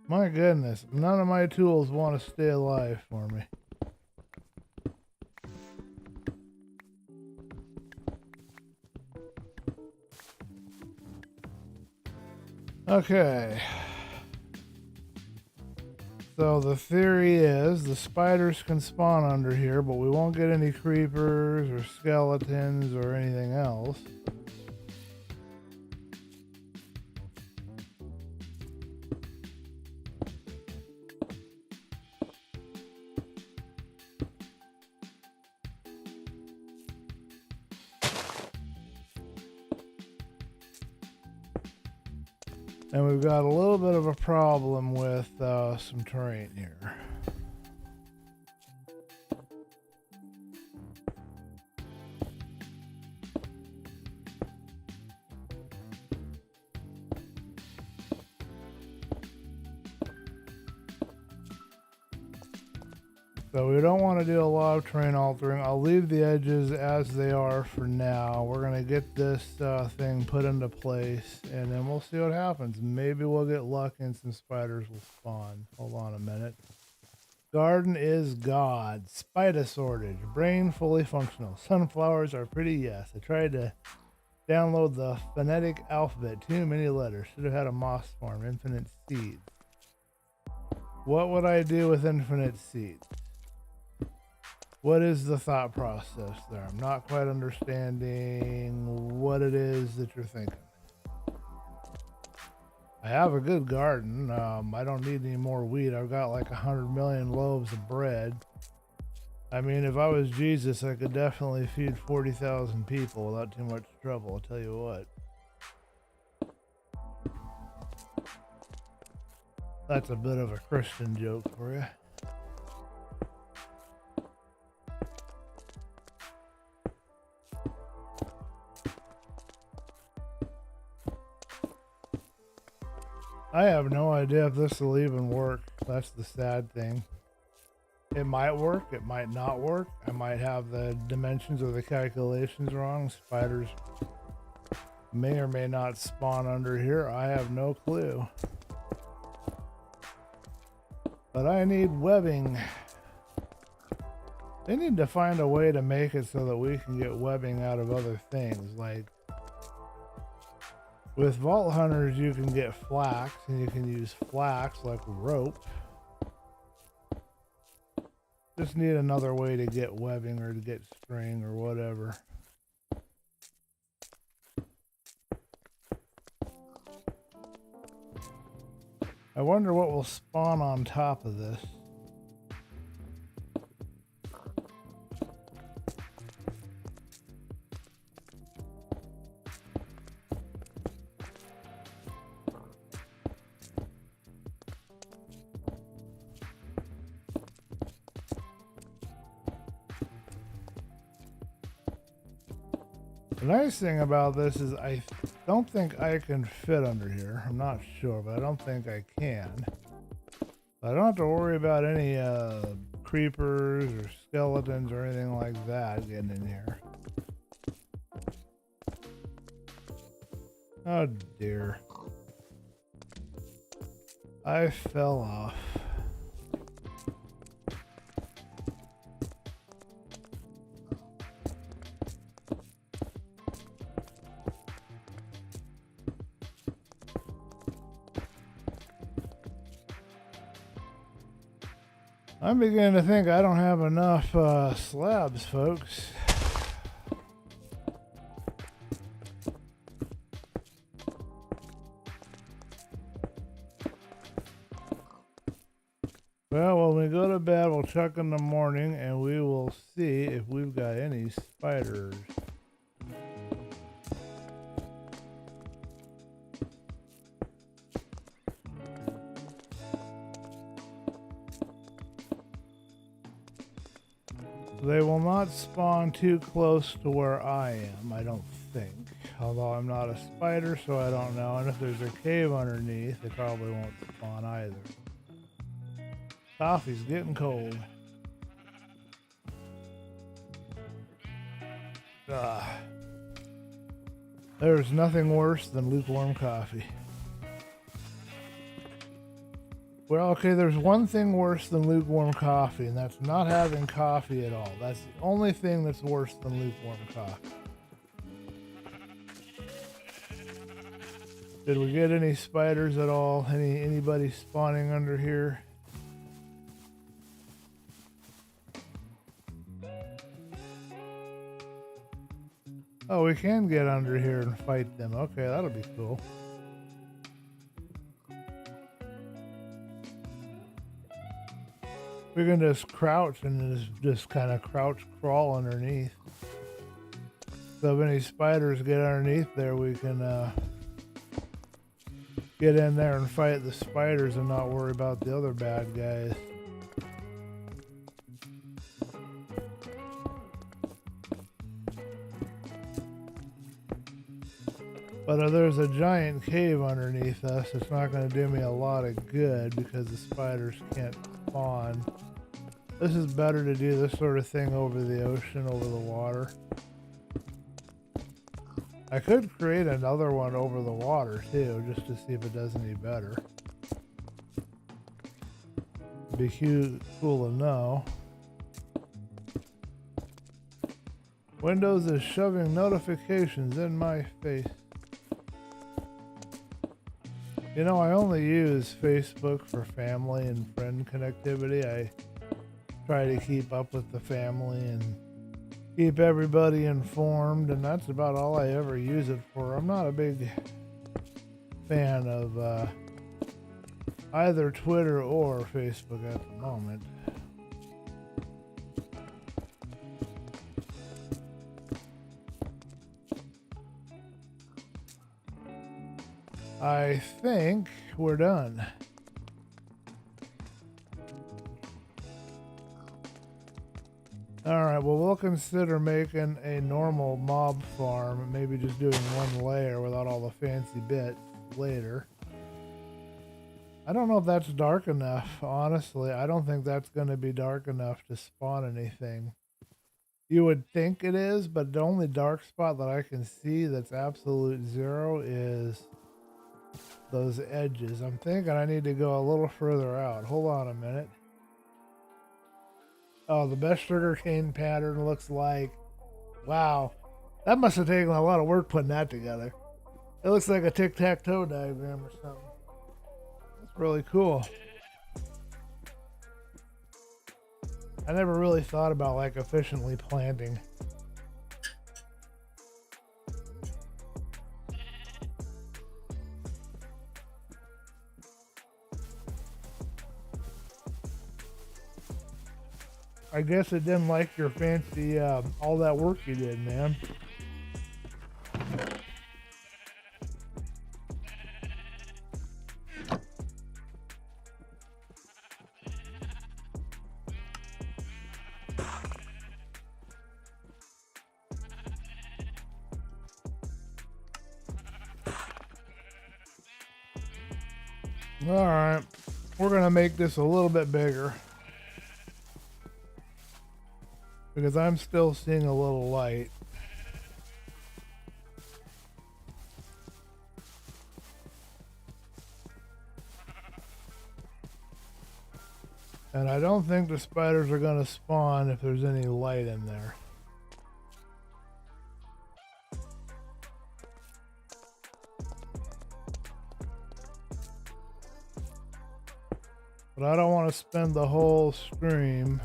My goodness, none of my tools want to stay alive for me. Okay. So the theory is the spiders can spawn under here, but we won't get any creepers or skeletons or anything else. And we've got a little bit of a problem with some terrain here. So we don't want to do a lot of terrain altering. I'll leave the edges as they are for now. We're going to get this thing put into place and then we'll see what happens. Maybe we'll get lucky and some spiders will spawn. Hold on a minute. Garden is God. Spider sorted. Brain fully functional. Sunflowers are pretty, yes. I tried to download the phonetic alphabet. Too many letters. Should have had a moss farm. Infinite seeds. What would I do with infinite seeds? What is the thought process there? I'm not quite understanding what it is that you're thinking. I have a good garden. I don't need any more wheat. I've got like 100 million loaves of bread. I mean, if I was Jesus, I could definitely feed 40,000 people without too much trouble, I'll tell you what. That's a bit of a Christian joke for you. I have no idea if this will even work. That's the sad thing. It might work, it might not work. I might have the dimensions or the calculations wrong. Spiders may or may not spawn under here. I have no clue. But I need webbing. They need to find a way to make it so that we can get webbing out of other things. Like with Vault Hunters, you can get flax, and you can use flax like rope. Just need another way to get webbing or to get string or whatever. I wonder what will spawn on top of this. The nice thing about this is I don't think I can fit under here. I'm not sure, but I don't think I can. I don't have to worry about any creepers or skeletons or anything like that getting in here. Oh dear. I fell off. I'm beginning to think I don't have enough slabs, folks. Well, when we go to bed, we'll check in the morning and we will see if we've got any spiders. They will not spawn too close to where I am, I don't think. Although I'm not a spider, so I don't know. And if there's a cave underneath, they probably won't spawn either. Coffee's getting cold. There's nothing worse than lukewarm coffee. Well, okay, there's one thing worse than lukewarm coffee, and that's not having coffee at all. That's the only thing that's worse than lukewarm coffee. Did we get any spiders at all? Anybody spawning under here? Oh, we can get under here and fight them. Okay, that'll be cool. We can just crouch and just kind of crouch crawl underneath. So if any spiders get underneath there, we can get in there and fight the spiders and not worry about the other bad guys. But if there's a giant cave underneath us, it's not going to do me a lot of good because the spiders can't spawn. This is better to do this sort of thing over the ocean, over the water. I could create another one over the water too, just to see if it does any better. It'd be cool to know. Windows is shoving notifications in my face. You know, I only use Facebook for family and friend connectivity. I try to keep up with the family and keep everybody informed, and that's about all I ever use it for. I'm not a big fan of either Twitter or Facebook at the moment. I think we're done. Alright, well, we'll consider making a normal mob farm, maybe just doing one layer without all the fancy bits later. I don't know if that's dark enough, honestly. I don't think that's going to be dark enough to spawn anything. You would think it is, but the only dark spot that I can see that's absolute zero is those edges. I'm thinking I need to go a little further out. Hold on a minute. Oh, the best sugarcane pattern looks like... Wow. That must have taken a lot of work putting that together. It looks like a tic-tac-toe diagram or something. That's really cool. I never really thought about like efficiently planting. I guess it didn't like your fancy, all that work you did, man. All right, we're gonna make this a little bit bigger because I'm still seeing a little light. And I don't think the spiders are gonna spawn if there's any light in there. But I don't want to spend the whole stream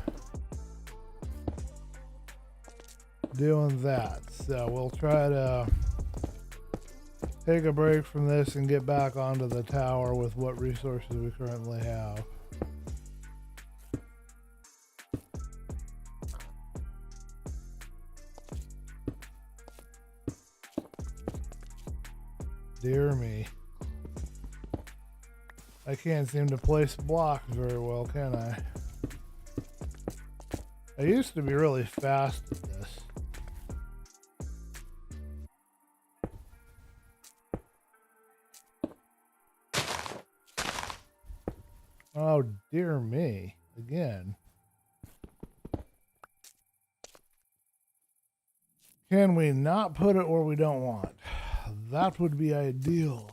doing that. So we'll try to take a break from this and get back onto the tower with what resources we currently have. Dear me. I can't seem to place blocks very well, can I? I used to be really fast at this. Oh, dear me. Again. Can we not put it where we don't want? That would be ideal.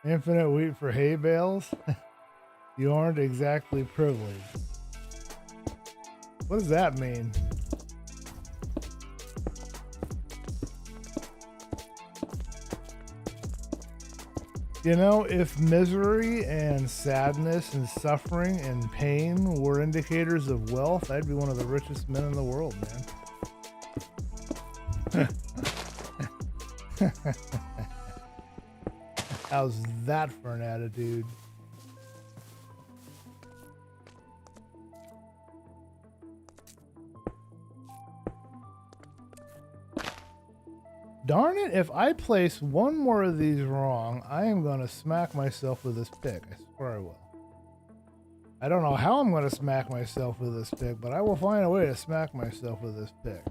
Infinite wheat for hay bales? You aren't exactly privileged. What does that mean? You know, if misery and sadness and suffering and pain were indicators of wealth, I'd be one of the richest men in the world, man. How's that for an attitude? Darn it, if I place one more of these wrong, I am going to smack myself with this pick. I swear I will. I don't know how I'm going to smack myself with this pick, but I will find a way to smack myself with this pick.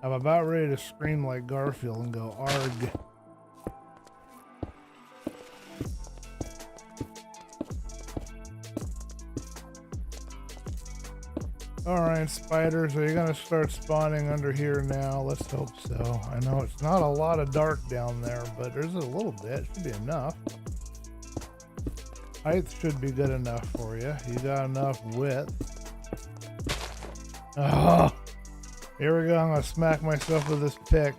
I'm about ready to scream like Garfield and go, arg. Alright, spiders, are you going to start spawning under here now? Let's hope so. I know it's not a lot of dark down there, but there's a little bit. Should be enough. Height should be good enough for you. You got enough width. Oh! Here we go. I'm gonna smack myself with this pick.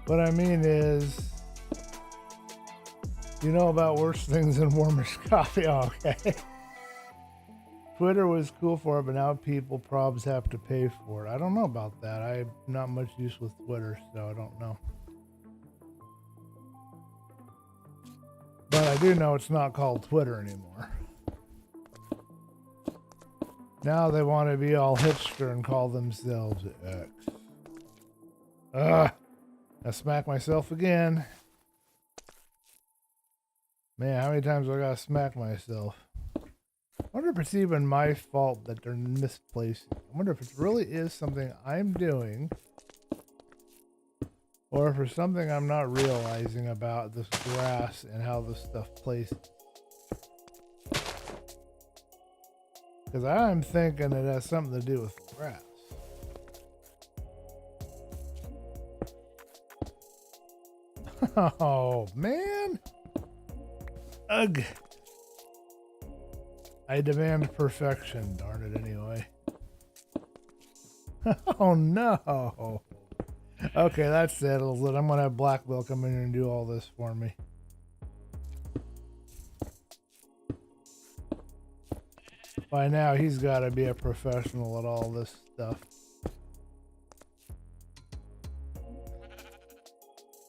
What I mean is, you know about worse things than warmish coffee. Oh, okay. Twitter was cool for it, but now people probs have to pay for it. I don't know about that. I'm not much use with Twitter, so I don't know. But I do know it's not called Twitter anymore. Now they want to be all hipster and call themselves X. I smack myself again. Man, how many times do I gotta smack myself? I wonder if it's even my fault that they're misplaced. I wonder if it really is something I'm doing, or if it's something I'm not realizing about this grass and how this stuff places. Because I'm thinking it has something to do with grass. Oh, man. Ugh. I demand perfection, darn it, anyway. Oh, no. Okay, that settles it. I'm going to have Black Bill come in here and do all this for me. By now, he's got to be a professional at all this stuff.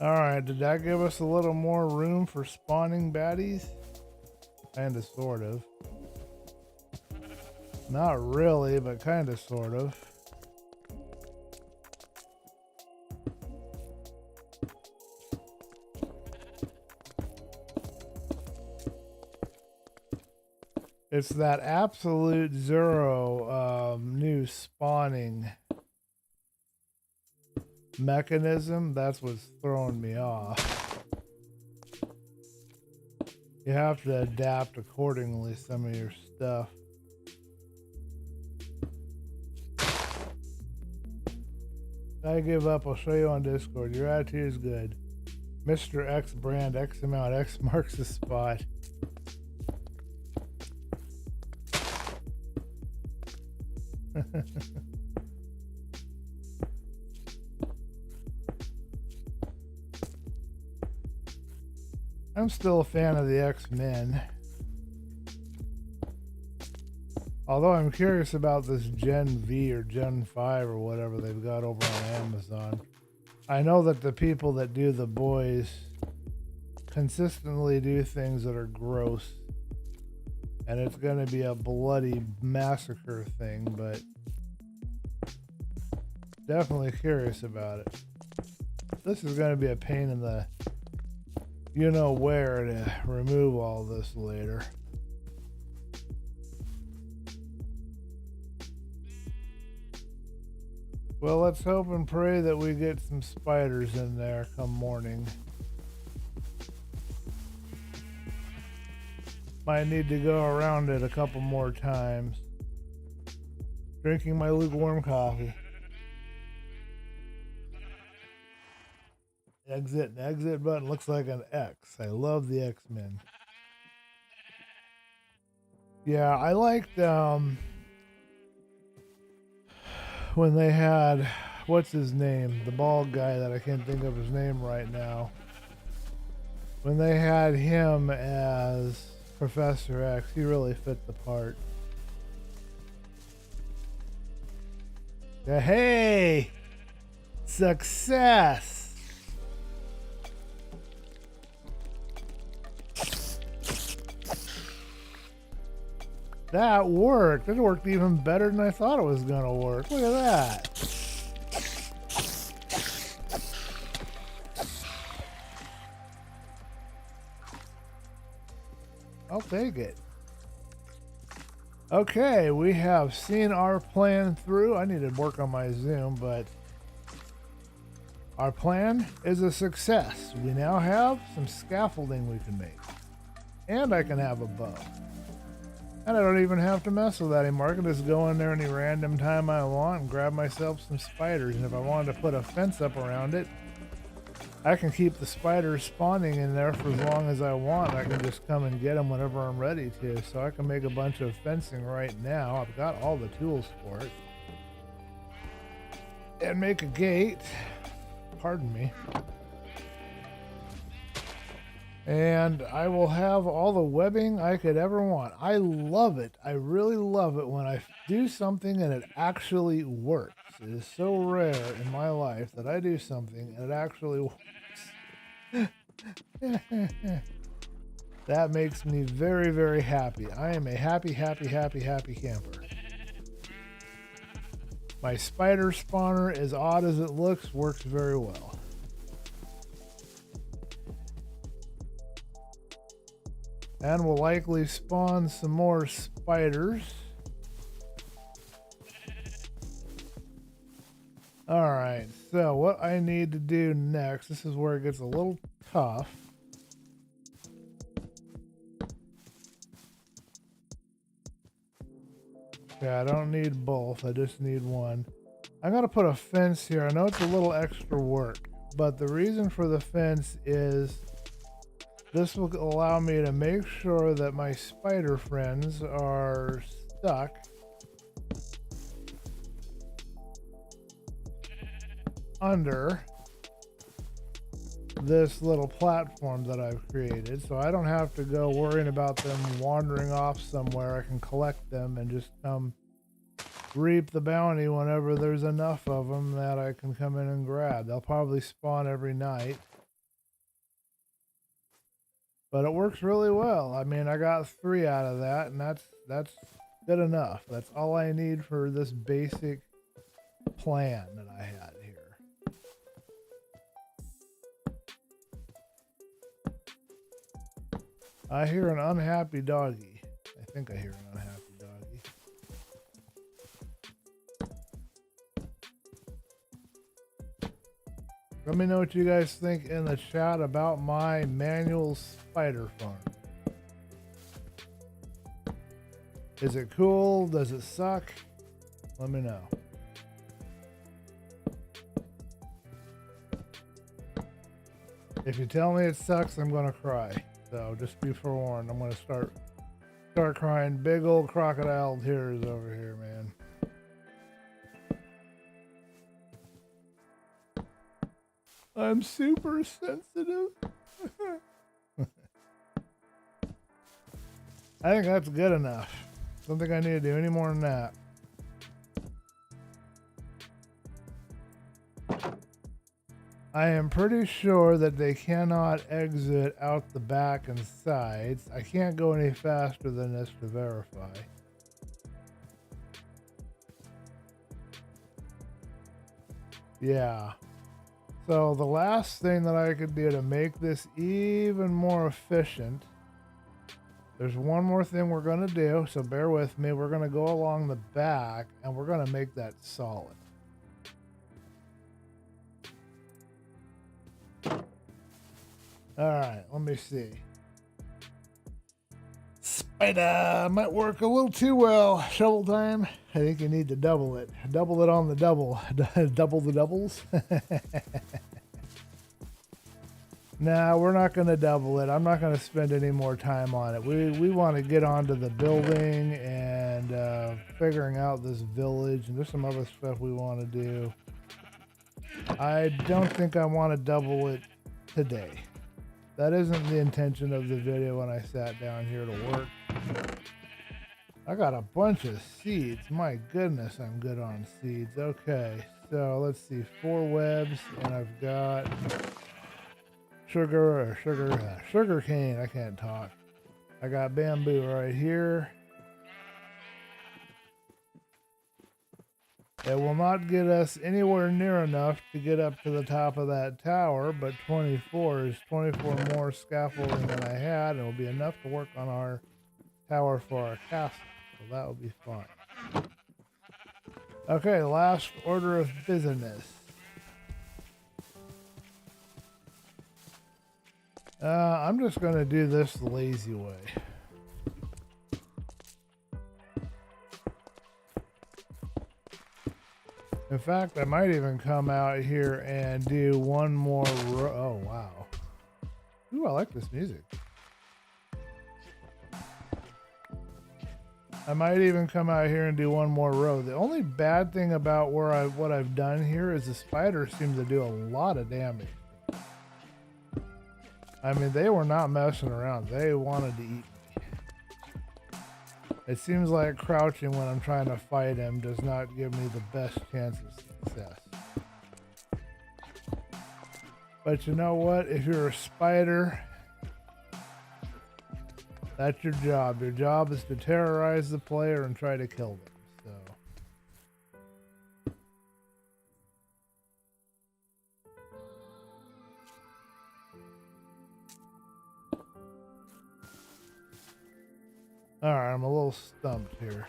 Alright, did that give us a little more room for spawning baddies? Kinda, sort of. Not really, but kinda, sort of. It's that absolute zero new spawning mechanism that's what's throwing me off. You have to adapt accordingly some of your stuff. I give up. I'll show you on Discord. Your attitude is good. Mr. X brand, X amount, X marks the spot. I'm still a fan of the X-Men. Although I'm curious about this Gen V or Gen 5 or whatever they've got over on Amazon. I know that the people that do the boys consistently do things that are gross. And it's going to be a bloody massacre thing, but definitely curious about it. This is going to be a pain in the you know where to remove all this later. Well, let's hope and pray that we get some spiders in there come morning. Might need to go around it a couple more times. Drinking my lukewarm coffee. Exit button looks like an X. I love the X-Men. Yeah, I liked when they had, what's his name? The bald guy that I can't think of his name right now. When they had him as Professor X, he really fit the part. Yeah, hey! Success! That worked. It worked even better than I thought it was going to work. Look at that. I'll take it. Okay, we have seen our plan through. I need to work on my zoom, but our plan is a success. We now have some scaffolding we can make. And I can have a bow. And I don't even have to mess with that anymore. I can just go in there any random time I want and grab myself some spiders. And if I wanted to put a fence up around it, I can keep the spiders spawning in there for as long as I want. I can just come and get them whenever I'm ready to. So I can make a bunch of fencing right now. I've got all the tools for it. And make a gate. Pardon me. And I will have all the webbing I could ever want. I love it. I really love it when I do something and it actually works. It is so rare in my life that I do something and it actually works. That makes me very, very happy. I am a happy, happy, happy, happy camper. My spider spawner, as odd as it looks, works very well. And we'll likely spawn some more spiders. Alright, so what I need to do next, this is where it gets a little tough. Yeah, I don't need both, I just need one. I'm going to put a fence here. I know it's a little extra work, but the reason for the fence is this will allow me to make sure that my spider friends are stuck under this little platform that I've created, so I don't have to go worrying about them wandering off somewhere. I can collect them and just come reap the bounty whenever there's enough of them that I can come in and grab. They'll probably spawn every night. But it works really well. I mean, I got 3 out of that, and that's good enough. That's all I need for this basic plan that I had here. I hear an unhappy doggy. I think I hear an unhappy doggy. Let me know what you guys think in the chat about my manual spider farm. Is it cool? Does it suck? Let me know. If you tell me it sucks, I'm gonna cry. So just be forewarned. I'm gonna start crying big old crocodile tears over here, man. I'm super sensitive. I think that's good enough. Don't think I need to do any more than that. I am pretty sure that they cannot exit out the back and sides. I can't go any faster than this to verify. Yeah. So the last thing that I could do to make this even more efficient, there's one more thing we're going to do, so bear with me. We're going to go along the back and we're going to make that solid. All right, let me see. Spider might work a little too well. Shovel time. I think you need to double it. Double it on the double. Double the doubles. Nah, we're not going to double it. I'm not going to spend any more time on it. We want to get onto the building and figuring out this village. And there's some other stuff we want to do. I don't think I want to double it today. That isn't the intention of the video when I sat down here to work. I got a bunch of seeds. My goodness, I'm good on seeds. Okay, so let's see. 4 webs, and I've got sugar cane. I can't talk. I got bamboo right here. It will not get us anywhere near enough to get up to the top of that tower, but 24 is 24 more scaffolding than I had, and it will be enough to work on our tower for our castle. So that will be fun. Okay, last order of business. I'm just going to do this the lazy way. In fact, I might even come out here and do one more row. Oh, wow. Ooh, I like this music. I might even come out here and do one more row. The only bad thing about what I've done here is the spiders seem to do a lot of damage. I mean, they were not messing around. They wanted to eat me. It seems like crouching when I'm trying to fight him does not give me the best chance of success. But you know what? If you're a spider, that's your job. Your job is to terrorize the player and try to kill them. Alright, I'm a little stumped here.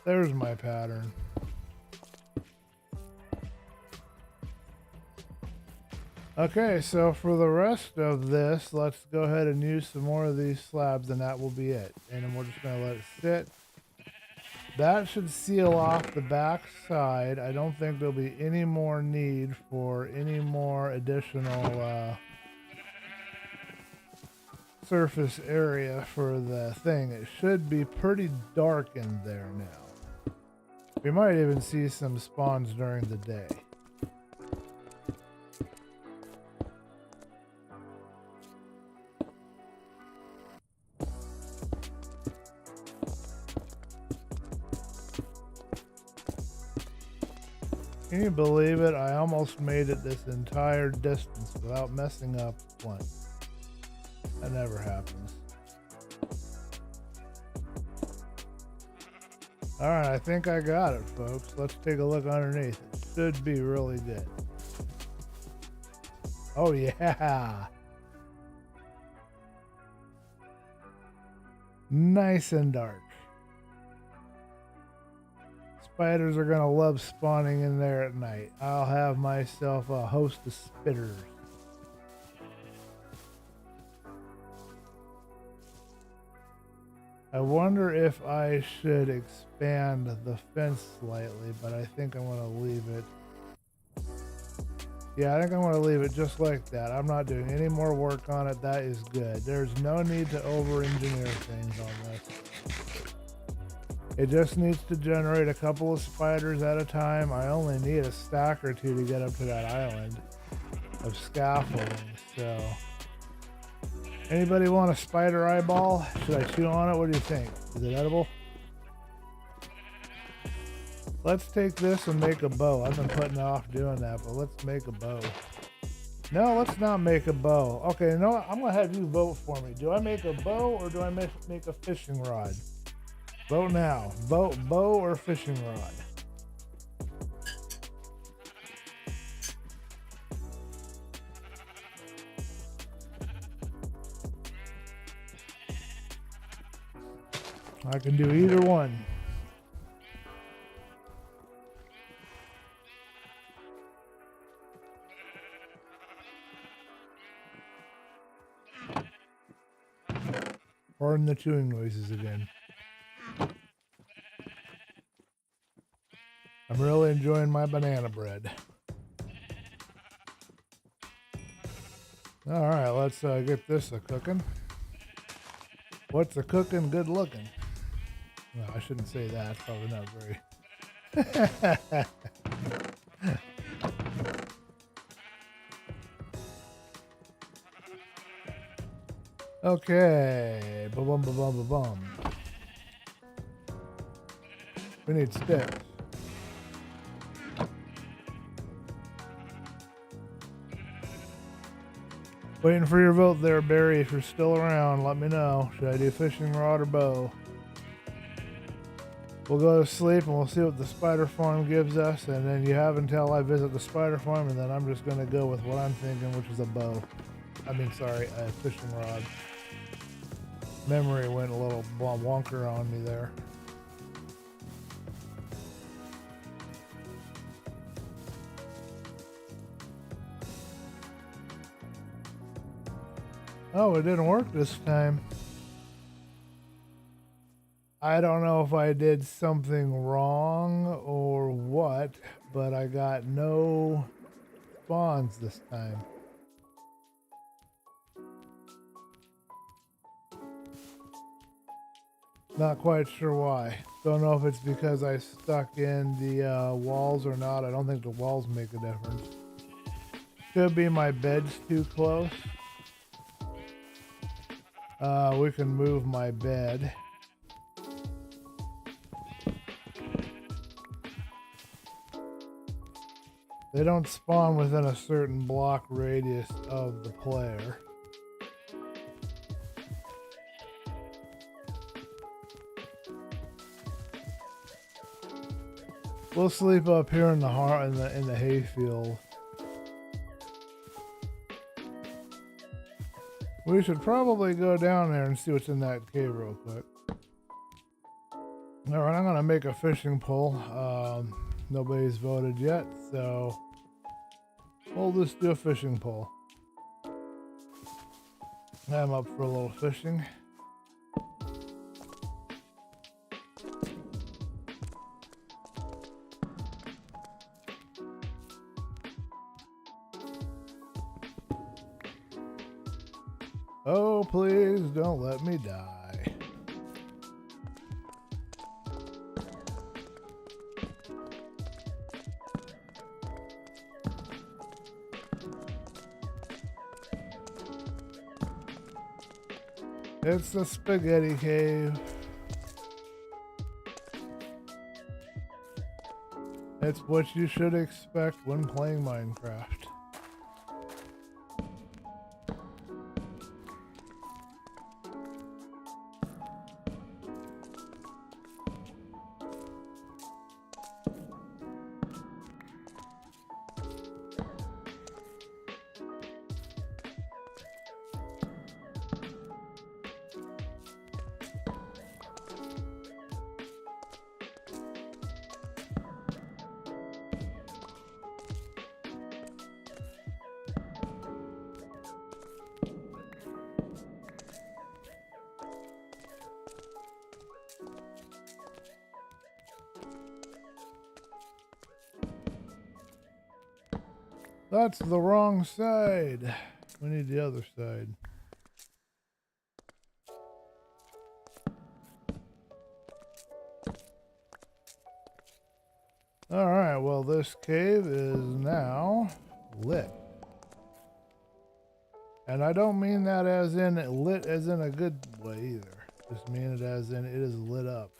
There's my pattern. Okay, so for the rest of this, let's go ahead and use some more of these slabs and that will be it. And then we're just going to let it sit. That should seal off the back side. I don't think there'll be any more need for any more additional surface area for the thing. It should be pretty dark in there now. We might even see some spawns during the day. Can you believe it? I almost made it this entire distance without messing up once. That never happens. Alright, I think I got it, folks. Let's take a look underneath. It should be really good. Oh, yeah. Nice and dark. Spiders are going to love spawning in there at night. I'll have myself a host of spitters. I wonder if I should expand the fence slightly, but I think I'm going to leave it. Yeah, I think I'm going to leave it just like that. I'm not doing any more work on it. That is good. There's no need to over-engineer things on this. It just needs to generate a couple of spiders at a time. I only need a stack or two to get up to that island of scaffolding, so... Anybody want a spider eyeball? Should I chew on it? What do you think? Is it edible? Let's take this and make a bow. I've been putting off doing that, but let's make a bow. No, let's not make a bow. Okay, you know what? I'm going to have you vote for me. Do I make a bow or do I make a fishing rod? Vote now. Bow or fishing rod? I can do either one. Pardon the chewing noises again. I'm really enjoying my banana bread. All right, let's get this a-cooking. What's a-cooking? Good looking. No, I shouldn't say that. It's probably not very... Okay. Ba-bum, ba-bum, ba-bum. We need sticks. Waiting for your vote there, Barry. If you're still around, let me know. Should I do fishing rod or bow? We'll go to sleep and we'll see what the spider farm gives us, and then you have until I visit the spider farm, and then I'm just going to go with what I'm thinking, which is a bow. I mean, sorry, a fishing rod. Memory went a little wonker on me there. Oh, it didn't work this time. I don't know if I did something wrong or what, but I got no spawns this time. Not quite sure why. Don't know if it's because I stuck in the walls or not. I don't think the walls make a difference. Could be my bed's too close. We can move my bed. They don't spawn within a certain block radius of the player. We'll sleep up here in the hayfield. We should probably go down there and see what's in that cave real quick. Alright, I'm gonna make a fishing pole. Nobody's voted yet, so we'll just do a fishing pole. I'm up for a little fishing. Oh, please don't let me die. It's the spaghetti cave. It's what you should expect when playing Minecraft. That's the wrong side. We need the other side. Alright, well this cave is now lit. And I don't mean that as in lit as in a good way either. Just mean it as in it is lit up.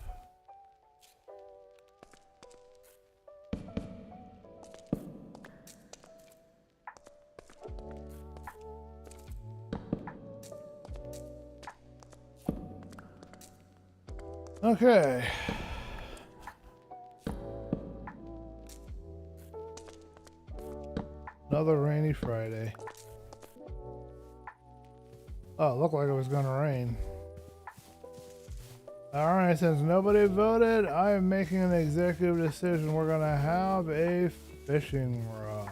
Okay. Another rainy Friday. Oh, it looked like it was gonna rain. Alright, since nobody voted, I am making an executive decision. We're gonna have a fishing rod.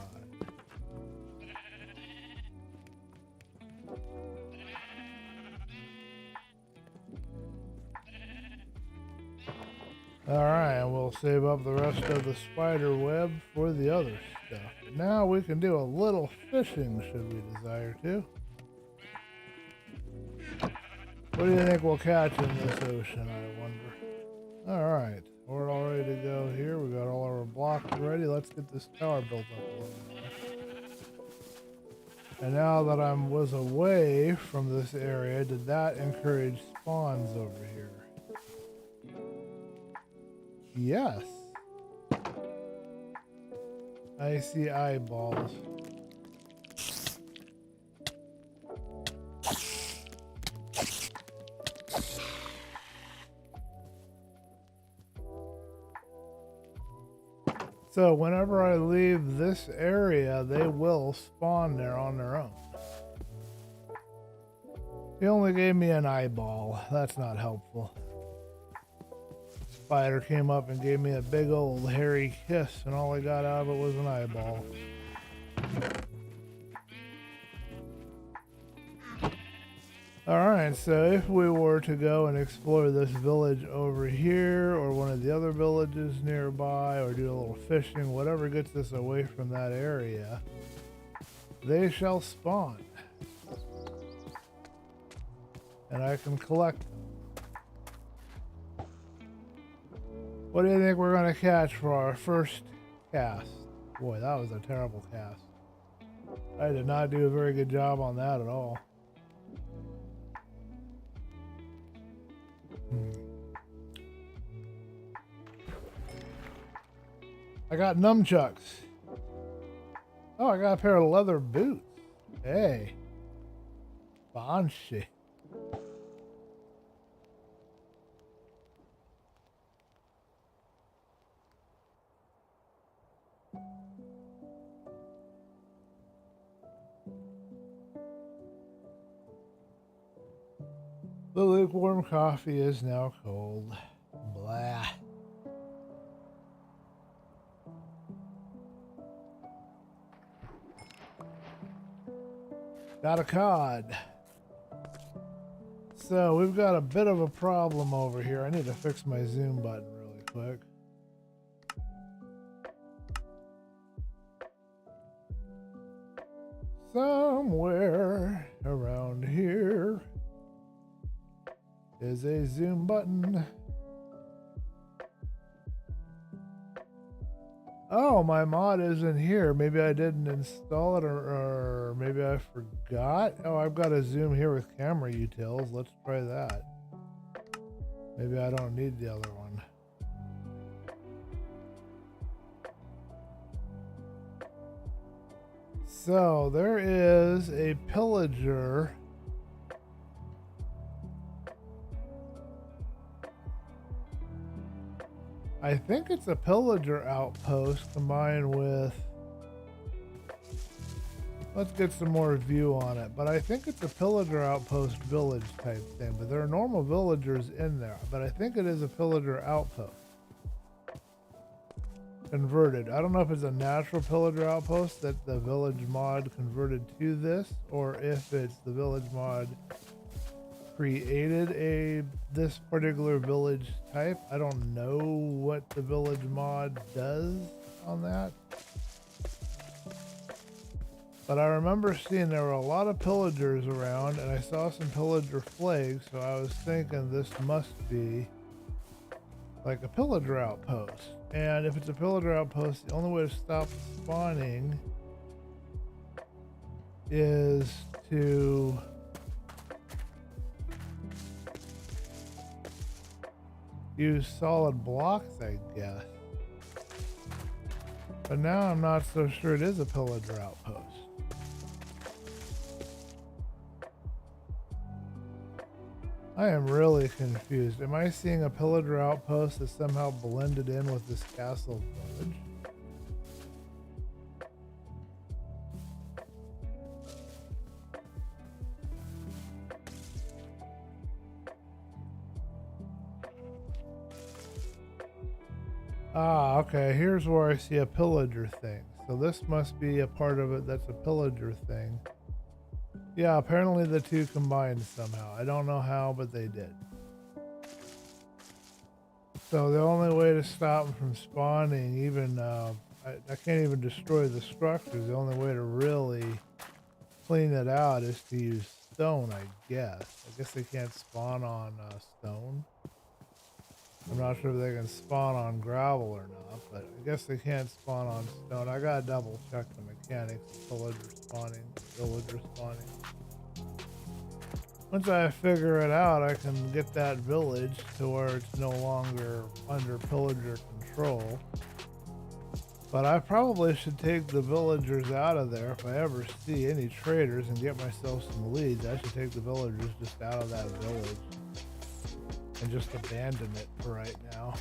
Alright, and we'll save up the rest of the spider web for the other stuff. But now we can do a little fishing should we desire to. What do you think we'll catch in this ocean, I wonder? Alright, we're all ready to go here. We got all our blocks ready. Let's get this tower built up a little more. And now that I was away from this area, did that encourage spawns over here? Yes. I see eyeballs. So whenever I leave this area, they will spawn there on their own. He only gave me an eyeball. That's not helpful. Spider came up and gave me a big old hairy kiss, and all I got out of it was an eyeball. Alright, so if we were to go and explore this village over here, or one of the other villages nearby, or do a little fishing, whatever gets us away from that area, they shall spawn. And I can collect them. What do you think we're going to catch for our first cast? Boy, that was a terrible cast. I did not do a very good job on that at all. I got nunchucks. Oh, I got a pair of leather boots. Hey. Banshee. The lukewarm coffee is now cold. Blah. Got a cod. So we've got a bit of a problem over here. I need to fix my zoom button really quick. Somewhere around here is a zoom button. Oh, my mod isn't here. Maybe I didn't install it, or maybe I forgot. Oh, I've got a zoom here with camera utils. Let's try that. Maybe I don't need the other one. So there is a pillager. I think it's a pillager outpost combined with... Let's get some more view on it. But I think it's a pillager outpost village type thing. But there are normal villagers in there. But I think it is a pillager outpost. Converted. I don't know if it's a natural pillager outpost that the village mod converted to this, or if it's the village mod created this particular village type. I don't know what the village mod does on that. But I remember seeing there were a lot of pillagers around, and I saw some pillager flags, so I was thinking this must be like a pillager outpost. And if it's a pillager outpost, the only way to stop spawning is to use solid blocks, I guess. But now I'm not so sure it is a pillager outpost. I am really confused. Am I seeing a pillager outpost that somehow blended in with this castle village? Ah, okay. Here's where I see a pillager thing. So this must be a part of it that's a pillager thing. Yeah, apparently the two combined somehow. I don't know how, but they did. So the only way to stop them from spawning, even, I can't even destroy the structures. The only way to really clean it out is to use stone, I guess. I guess they can't spawn on stone. I'm not sure if they can spawn on gravel or not, but I guess they can't spawn on stone. I gotta double check the mechanics of pillager spawning, villager spawning. Once I figure it out, I can get that village to where it's no longer under pillager control. But I probably should take the villagers out of there. If I ever see any traders and get myself some leads, I should take the villagers just out of that village and just abandon it for right now.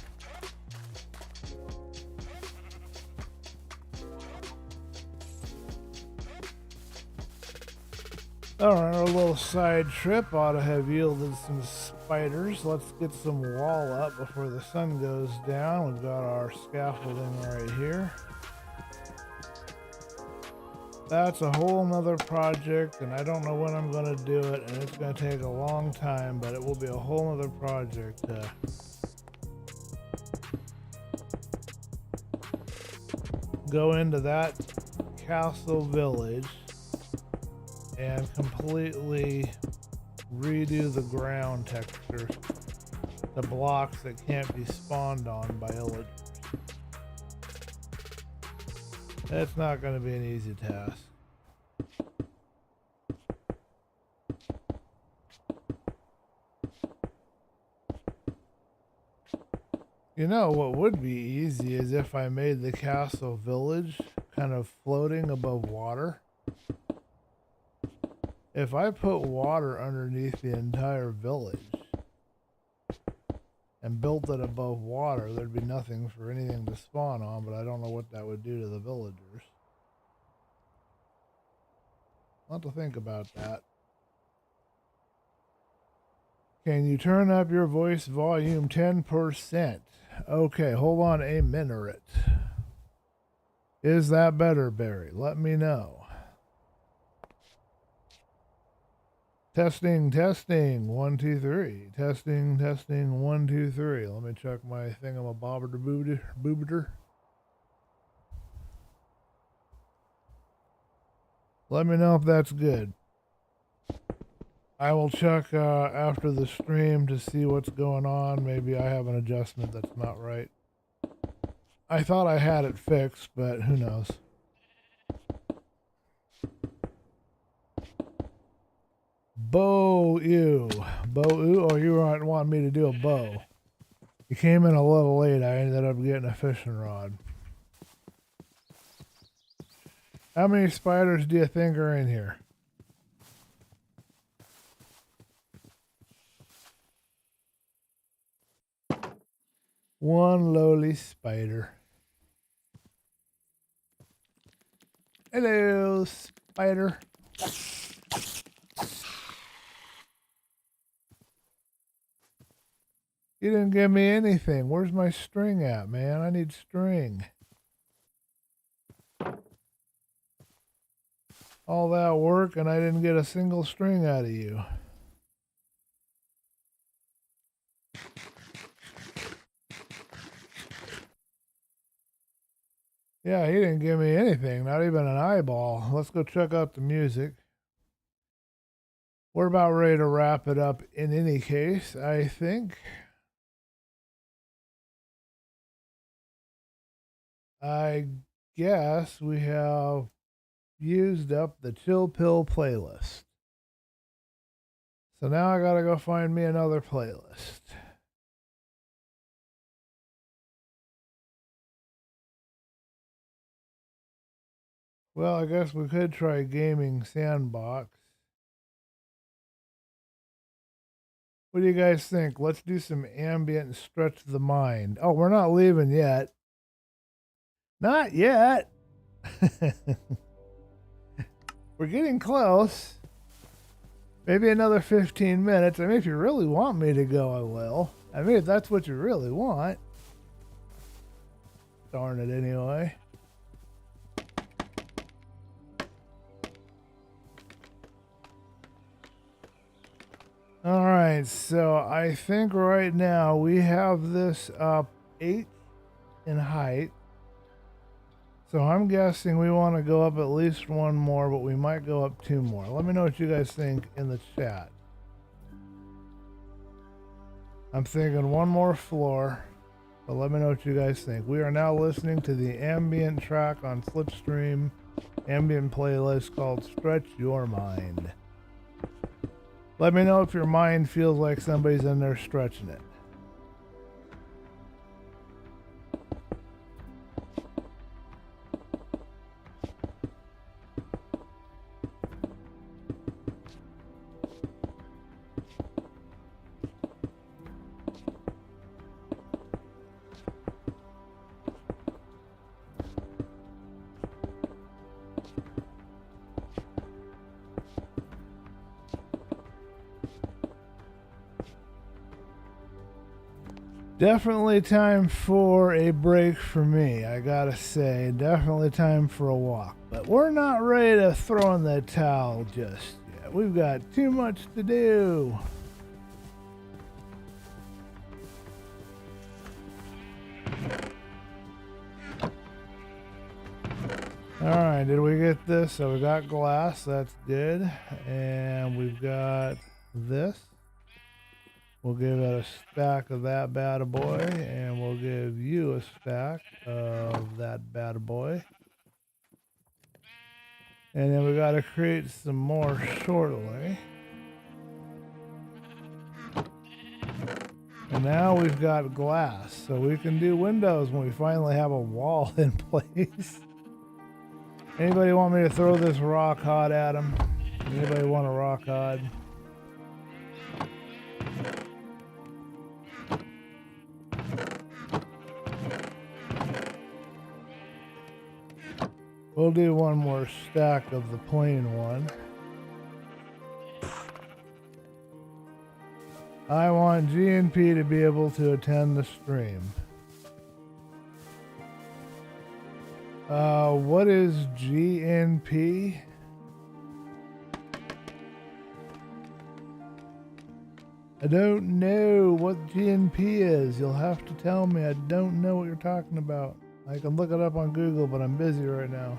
Alright, our little side trip ought to have yielded some spiders. Let's get some wall up before the sun goes down. We've got our scaffolding right here. That's a whole nother project, and I don't know when I'm going to do it, and it's going to take a long time, but it will be a whole nother project to go into that castle village and completely redo the ground texture, the blocks that can't be spawned on by villagers. It's not going to be an easy task. You know what would be easy is if I made the castle village kind of floating above water. If I put water underneath the entire village and built it above water, there'd be nothing for anything to spawn on, but I don't know what that would do to the villagers. I'll have to think about that. Can you turn up your voice volume 10%? Okay, hold on a minute. Is that better, Barry? Let me know. Testing, testing, 1, 2, 3. Testing, testing, 1, 2, 3. Let me check my thingamabobber-boober. Let me know if that's good. I will check after the stream to see what's going on. Maybe I have an adjustment that's not right. I thought I had it fixed, but who knows. Bow you. Oh, you want me to do a bow. You came in a little late. I ended up getting a fishing rod. How many spiders do you think are in here? One lowly spider. Hello, spider. You didn't give me anything. Where's my string at, man? I need string. All that work and I didn't get a single string out of you. Yeah, he didn't give me anything, not even an eyeball. Let's go check out the music. We're about ready to wrap it up in any case, I think. I guess we have used up the Chill Pill playlist. So now I gotta go find me another playlist. Well, I guess we could try Gaming Sandbox. What do you guys think? Let's do some ambient and stretch the mind. Oh, we're not leaving yet. Not yet. We're getting close. Maybe another 15 minutes. I mean, if you really want me to go, I will. I mean, if that's what you really want. Darn it, anyway. All right, so I think right now we have this up 8 in height. So I'm guessing we want to go up at least one more, but we might go up 2 more. Let me know what you guys think in the chat. I'm thinking 1 more floor, but let me know what you guys think. We are now listening to the ambient track on Slipstream, ambient playlist called Stretch Your Mind. Let me know if your mind feels like somebody's in there stretching it. Definitely time for a break for me, I gotta say. Definitely time for a walk. But we're not ready to throw in the towel just yet. We've got too much to do. Alright, did we get this? So we got glass, that's good. And we've got this. We'll give it a stack of that bad boy, and we'll give you a stack of that bad boy. And then we got to create some more shortly. And now we've got glass, so we can do windows when we finally have a wall in place. Anybody want me to throw this rock hod at him? Anybody want a rock hod? We'll do one more stack of the plain one. I want GNP to be able to attend the stream. What is GNP? I don't know what GNP is. You'll have to tell me. I don't know what you're talking about. I can look it up on Google, but I'm busy right now.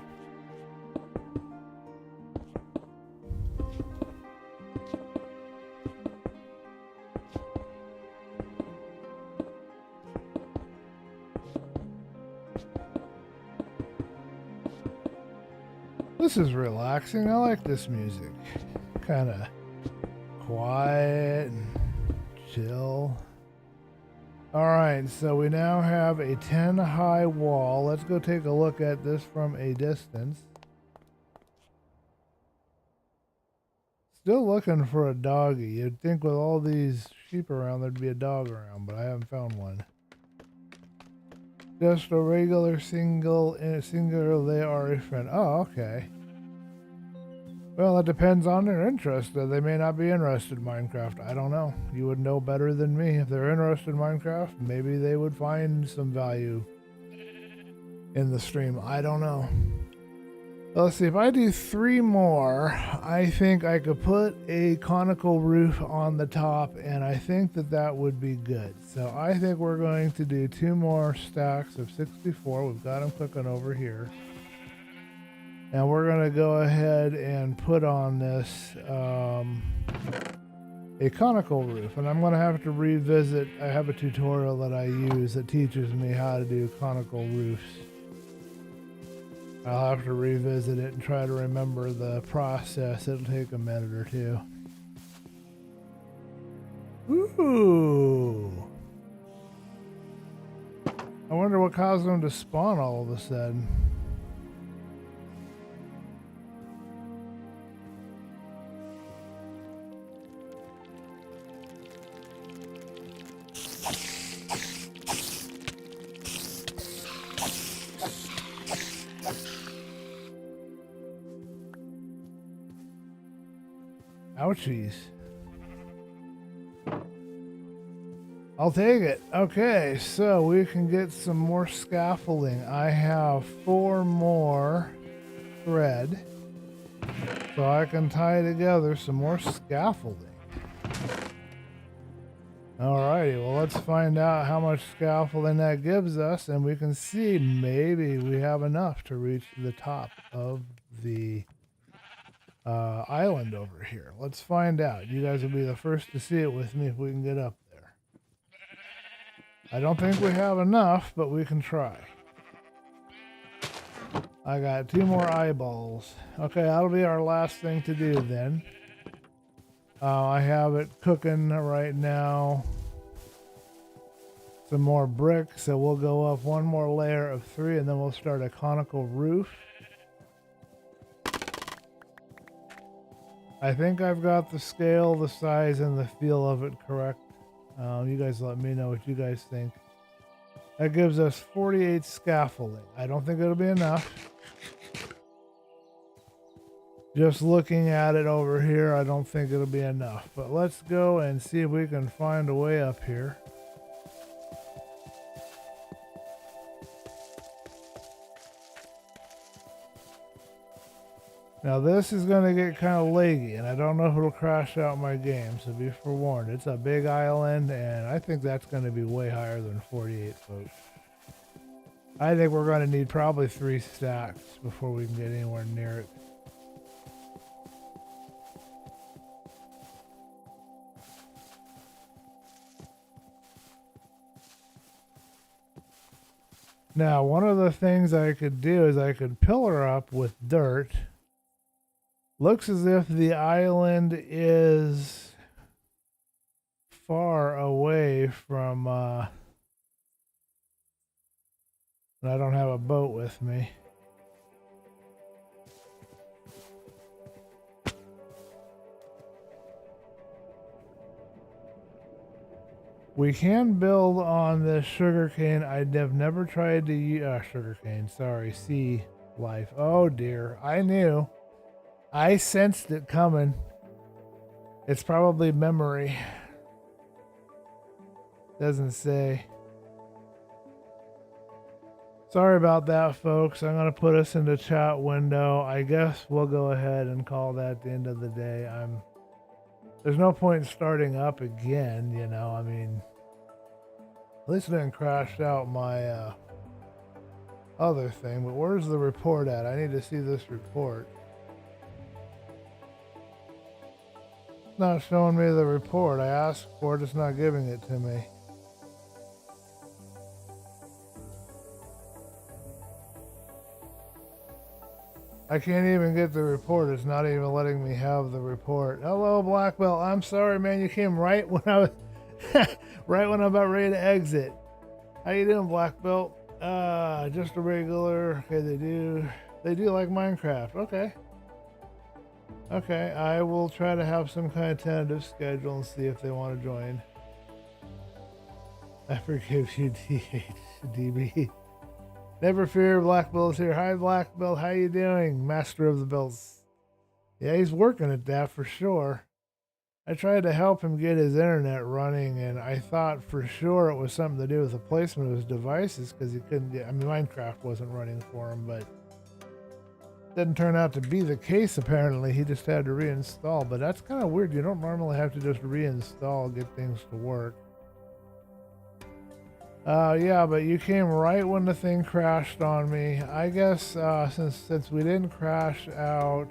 This is relaxing. I like this music. Kind of quiet and chill. Alright, so we now have a 10 high wall. Let's go take a look at this from a distance. Still looking for a doggy. You'd think with all these sheep around there'd be a dog around, but I haven't found one. Just a regular single they are a friend. Oh, okay. Well, it depends on their interest. They may not be interested in Minecraft. I don't know. You would know better than me. If they're interested in Minecraft, maybe they would find some value in the stream. I don't know. Let's see. If I do 3 more, I think I could put a conical roof on the top, and I think that that would be good. So I think we're going to do 2 more stacks of 64. We've got them cooking over here. And we're going to go ahead and put on this a conical roof. And I'm going to have to revisit. I have a tutorial that I use that teaches me how to do conical roofs. I'll have to revisit it and try to remember the process. It'll take a minute or two. Ooh. I wonder what caused them to spawn all of a sudden. Ouchies. I'll take it. Okay, so we can get some more scaffolding. I have 4 more thread, so I can tie together some more scaffolding. Alrighty, well, let's find out how much scaffolding that gives us, and we can see maybe we have enough to reach the top of the island over here. Let's find out. You guys will be the first to see it with me if we can get up there. I don't think we have enough, but we can try. I got 2 more eyeballs. Okay, that'll be our last thing to do then. I have it cooking right now. Some more bricks, so we'll go up 1 more layer of 3, and then we'll start a conical roof. I think I've got the scale, the size, and the feel of it correct. You guys let me know what you guys think. That gives us 48 scaffolding. I don't think it'll be enough. Just looking at it over here, I don't think it'll be enough. But let's go and see if we can find a way up here. Now this is going to get kind of laggy, and I don't know if it'll crash out my game, so be forewarned. It's a big island, and I think that's going to be way higher than 48, folks. I think we're going to need probably 3 stacks before we can get anywhere near it. Now, one of the things I could do is I could pillar up with dirt. Looks as if the island is far away from, and I don't have a boat with me. We can build on this sugarcane. I've never tried to use sugarcane. Sorry, sea life. Oh dear, I knew. I sensed it coming. It's probably memory. Doesn't say. Sorry about that, folks. I'm going to put us in the chat window. I guess we'll go ahead and call that the end of the day. There's no point in starting up again, you know. I mean, at least it didn't crash out my other thing. But where's the report at? I need to see this report. It's not showing me the report. I asked for it. It's not giving it to me. I can't even get the report. It's not even letting me have the report. Hello, Black Belt. I'm sorry, man. You came right when I was right when I'm about ready to exit. How you doing, Black Belt? Just a regular. Okay, they do like Minecraft. Okay, I will try to have some kind of tentative schedule and see if they want to join. I forgive you, DB. Never fear, Black Belt's here. Hi, Black Belt. How you doing? Master of the Belts. Yeah, he's working at that for sure. I tried to help him get his internet running, and I thought for sure it was something to do with the placement of his devices because he couldn't get. I mean, Minecraft wasn't running for him, but didn't turn out to be the case. Apparently, he just had to reinstall. But that's kind of weird. You don't normally have to just reinstall get things to work. Yeah, but you came right when the thing crashed on me. I guess since we didn't crash out,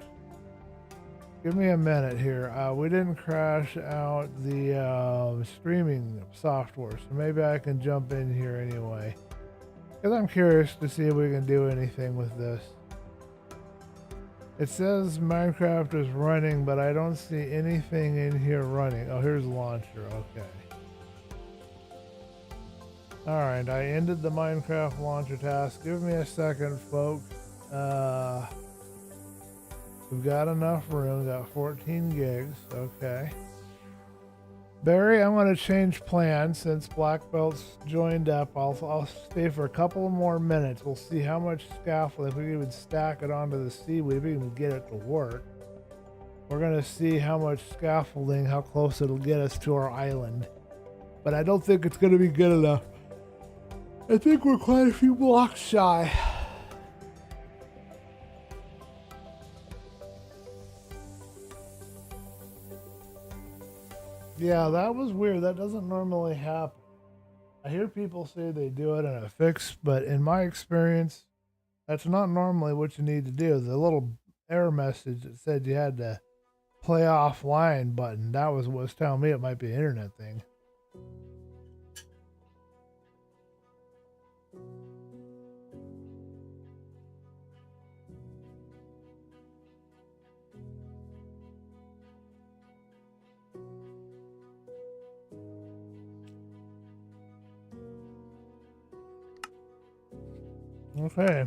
give me a minute here. We didn't crash out the streaming software, so maybe I can jump in here anyway. Because I'm curious to see if we can do anything with this. It says Minecraft is running, but I don't see anything in here running. Oh, here's launcher. Okay. Alright, I ended the Minecraft launcher task. Give me a second, folks. We've got enough room. We've got 14 gigs. Okay. Barry, I'm going to change plans since Black Belt's joined up. I'll stay for a couple more minutes. We'll see how much scaffold, if we can even stack it onto the seaweed, if we can get it to work. We're going to see how much scaffolding, how close it'll get us to our island. But I don't think it's going to be good enough. I think we're quite a few blocks shy. Yeah, that was weird. That doesn't normally happen. I hear people say they do it in a fix, but in my experience, that's not normally what you need to do. The little error message that said you had to play offline button, that was what was telling me it might be an internet thing. Okay.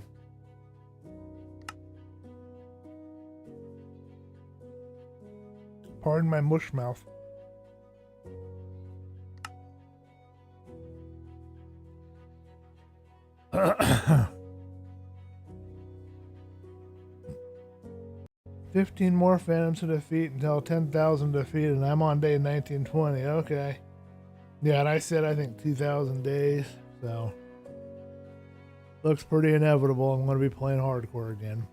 Pardon my mush mouth. $15 more phantoms to defeat until 10,000 defeated, and I'm on day 1920. Okay. Yeah, and I said I think 2,000 days, so looks pretty inevitable. I'm going to be playing hardcore again.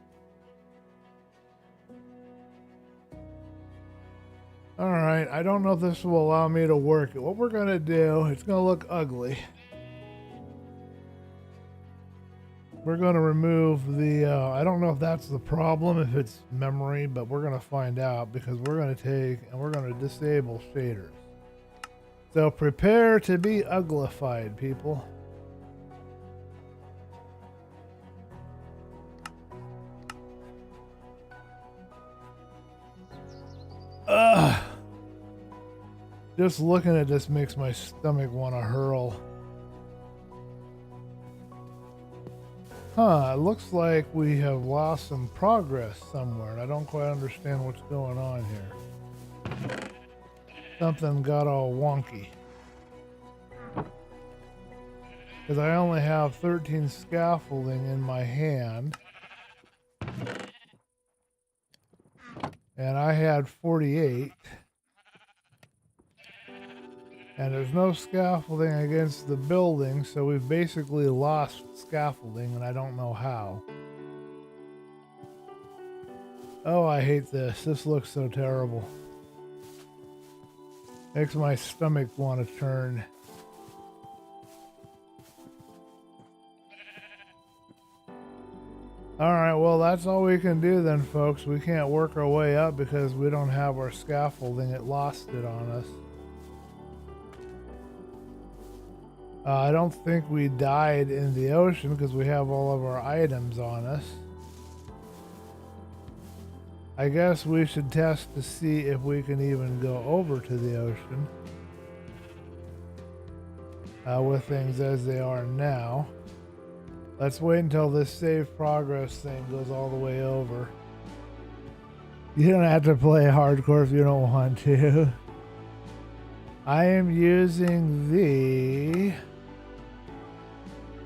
All right, I don't know if this will allow me to work it. What we're gonna do, it's gonna look ugly. We're gonna remove the, I don't know if that's the problem, if it's memory, but we're gonna find out because we're gonna take and we're gonna disable shaders. So prepare to be uglified, people. Ugh. Just looking at this makes my stomach want to hurl. Huh, it looks like we have lost some progress somewhere, and I don't quite understand what's going on here. Something got all wonky. Because I only have 13 scaffolding in my hand. And I had 48. And there's no scaffolding against the building, so we've basically lost scaffolding, and I don't know how. Oh, I hate this. This looks so terrible. Makes my stomach want to turn. Alright, well that's all we can do then, folks. We can't work our way up because we don't have our scaffolding. It lost it on us. I don't think we died in the ocean because we have all of our items on us. I guess we should test to see if we can even go over to the ocean with things as they are now. Let's wait until this save progress thing goes all the way over. You don't have to play hardcore if you don't want to. I am using the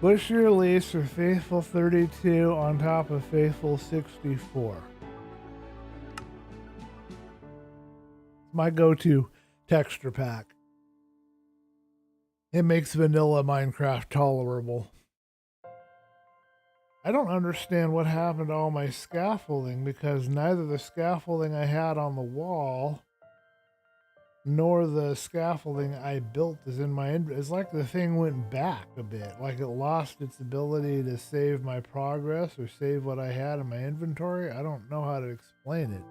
Bush release for Faithful 32 on top of Faithful 64. My go-to texture pack. It makes vanilla Minecraft tolerable. I don't understand what happened to all my scaffolding because neither the scaffolding I had on the wall nor the scaffolding I built is in my inventory. It's like the thing went back a bit, like it lost its ability to save my progress or save what I had in my inventory. I don't know how to explain it.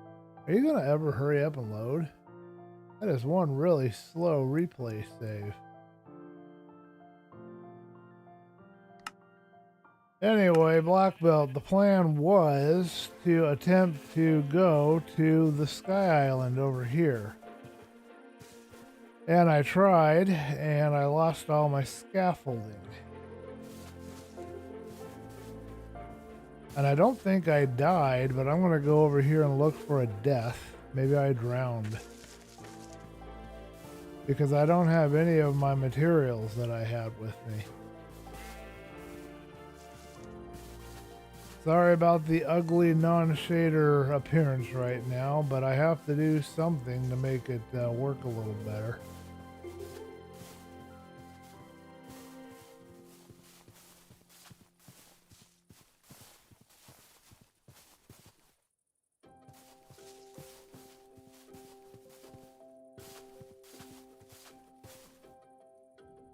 Are you gonna ever hurry up and load? That is one really slow replay save. Anyway, Black Belt, the plan was to attempt to go to the Sky Island over here. And I tried, and I lost all my scaffolding. And I don't think I died, but I'm going to go over here and look for a death. Maybe I drowned. Because I don't have any of my materials that I had with me. Sorry about the ugly non-shader appearance right now, but I have to do something to make it work a little better.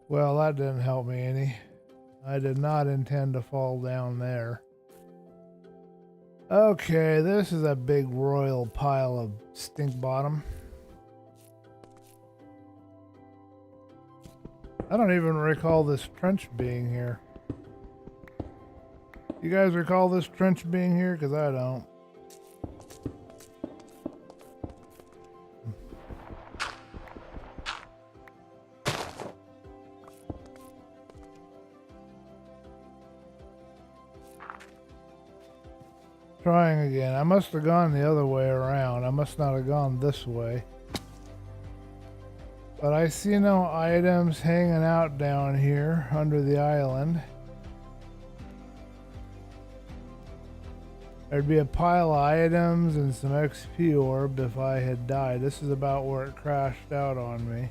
Well, that didn't help me any. I did not intend to fall down there. Okay, this is a big royal pile of stink bottom. I don't even recall this trench being here. You guys recall this trench being here? Because I don't. Trying again. I must have gone the other way around. I must not have gone this way. But I see no items hanging out down here under the island. There'd be a pile of items and some XP orb if I had died. This is about where it crashed out on me.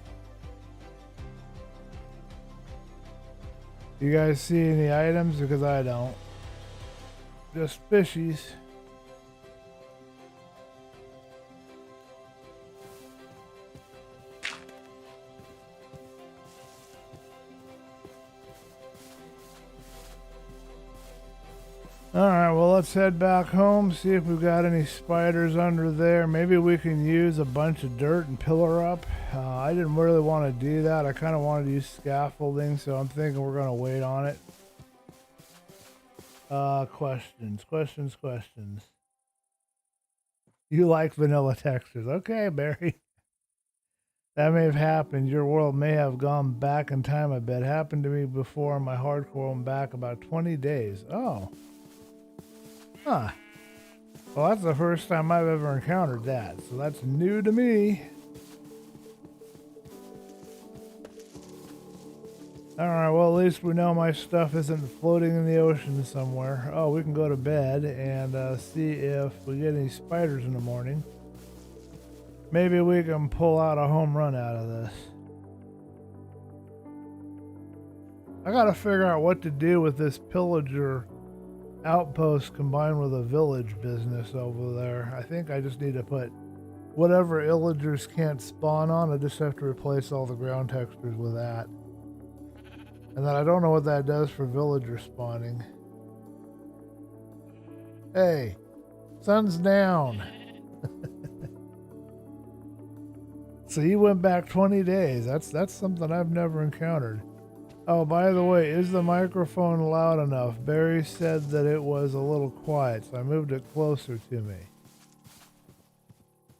You guys see any items? Because I don't. Just fishies. well, let's head back home, see if we've got any spiders under there. Maybe we can use a bunch of dirt and pillar up. I didn't really want to do that. I kind of wanted to use scaffolding, so I'm thinking we're going to wait on it. Questions. You like vanilla textures. Okay, Barry. That may have happened. Your world may have gone back in time a bit. Happened to me before. My hardcore went back about 20 days. Oh. Huh. Well, that's the first time I've ever encountered that, so that's new to me. Alright, well, at least we know my stuff isn't floating in the ocean somewhere. Oh, we can go to bed and see if we get any spiders in the morning. Maybe we can pull out a home run out of this. I gotta figure out what to do with this pillager outpost combined with a village business over there. I think I just need to put whatever illagers can't spawn on. I just have to replace all the ground textures with that. And then I don't know what that does for villager spawning. Hey, sun's down. So you went back 20 days. That's something I've never encountered. Oh, by the way, is the microphone loud enough? Barry said that it was a little quiet, so I moved it closer to me.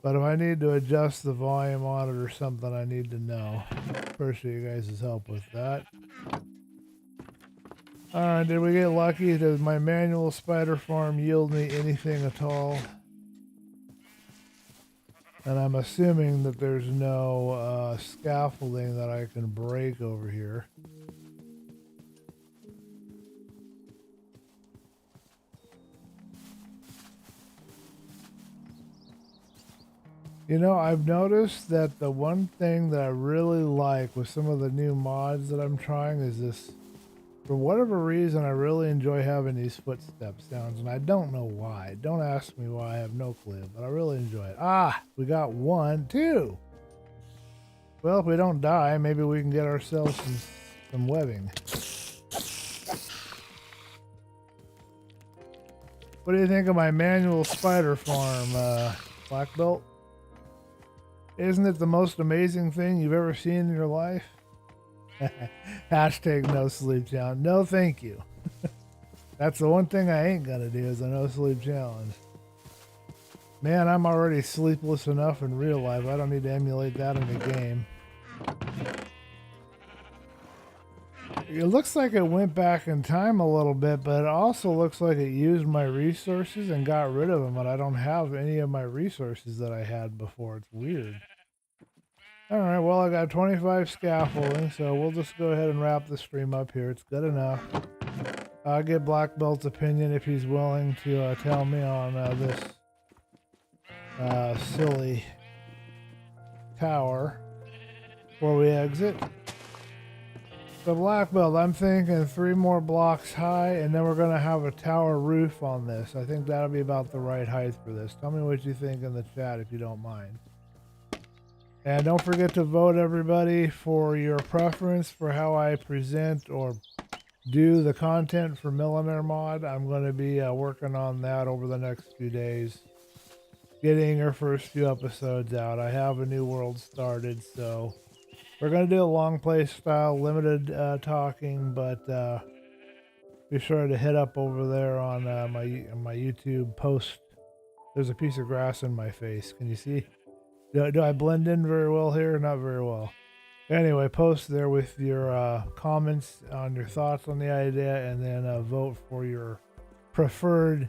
But if I need to adjust the volume on it or something, I need to know. Appreciate you guys' help with that. Alright, did we get lucky? Does my manual spider farm yield me anything at all? And I'm assuming that there's no scaffolding that I can break over here. You know, I've noticed that the one thing that I really like with some of the new mods that I'm trying is this. For whatever reason, I really enjoy having these footstep sounds, and I don't know why. Don't ask me why, I have no clue, but I really enjoy it. Ah, we got 1, 2. Well, if we don't die, maybe we can get ourselves some webbing. What do you think of my manual spider farm, Black Belt? Isn't it the most amazing thing you've ever seen in your life? Hashtag no sleep challenge. No, thank you. That's the one thing I ain't gonna do is a no sleep challenge. Man, I'm already sleepless enough in real life. I don't need to emulate that in the game. It looks like it went back in time a little bit, but it also looks like it used my resources and got rid of them, and I don't have any of my resources that I had before. It's weird. Alright, well, I got 25 scaffolding, so we'll just go ahead and wrap the stream up here. It's good enough. I'll get Black Belt's opinion if he's willing to tell me on this silly tower before we exit. So Black Belt, I'm thinking 3 more blocks high, and then we're going to have a tower roof on this. I think that'll be about the right height for this. Tell me what you think in the chat if you don't mind. And don't forget to vote, everybody, for your preference for how I present or do the content for Millionaire Mod. I'm going to be working on that over the next few days, getting our first few episodes out. I have a new world started, so we're going to do a long play style, limited talking, but be sure to hit up over there on my YouTube post. There's a piece of grass in my face. Can you see? Do I blend in very well here? Not very well. Anyway, post there with your comments on your thoughts on the idea, and then vote for your preferred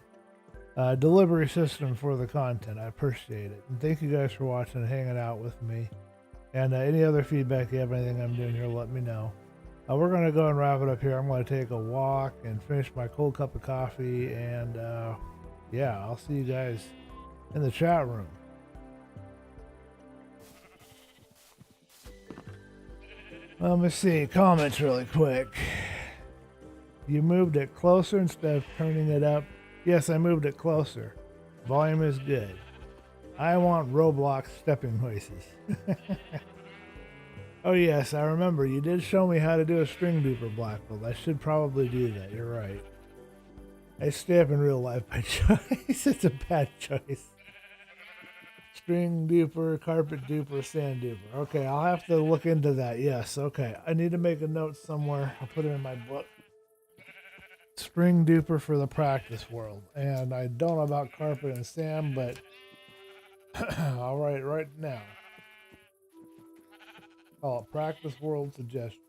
delivery system for the content. I appreciate it. And thank you guys for watching and hanging out with me. And any other feedback you have, anything I'm doing here, let me know. We're going to go and wrap it up here. I'm going to take a walk and finish my cold cup of coffee. And yeah, I'll see you guys in the chat room. Let me see, comments really quick. You moved it closer instead of turning it up. Yes, I moved it closer. Volume is good. I want Roblox stepping voices. Oh yes, I remember. You did show me how to do a string beeper, Black Belt. I should probably do that. You're right. I stay up in real life by choice. It's a bad choice. String duper, carpet duper, sand duper. Okay, I'll have to look into that. Yes, okay. I need to make a note somewhere. I'll put it in my book. String duper for the practice world. And I don't know about carpet and sand, but I'll write it right now. Call it practice world suggestion.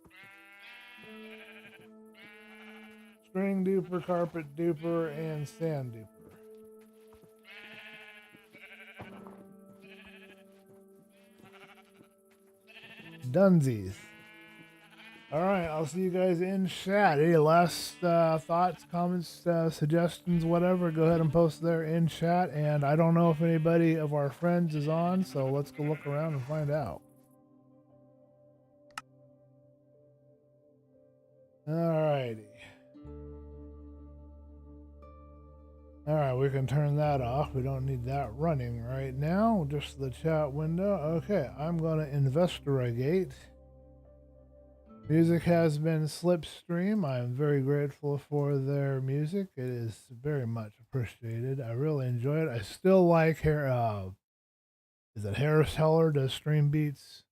String duper, carpet duper, and sand duper. Dunsies. All right, I'll see you guys in chat. Any last thoughts, comments, suggestions, whatever, go ahead and post there in chat. And I don't know if anybody of our friends is on, so let's go look around and find out. All righty. All right, we can turn that off. We don't need that running right now. Just the chat window. Okay, I'm going to investigate. Music has been Slipstream. I am very grateful for their music. It is very much appreciated. I really enjoy it. I still like is it Harris Heller does StreamBeats,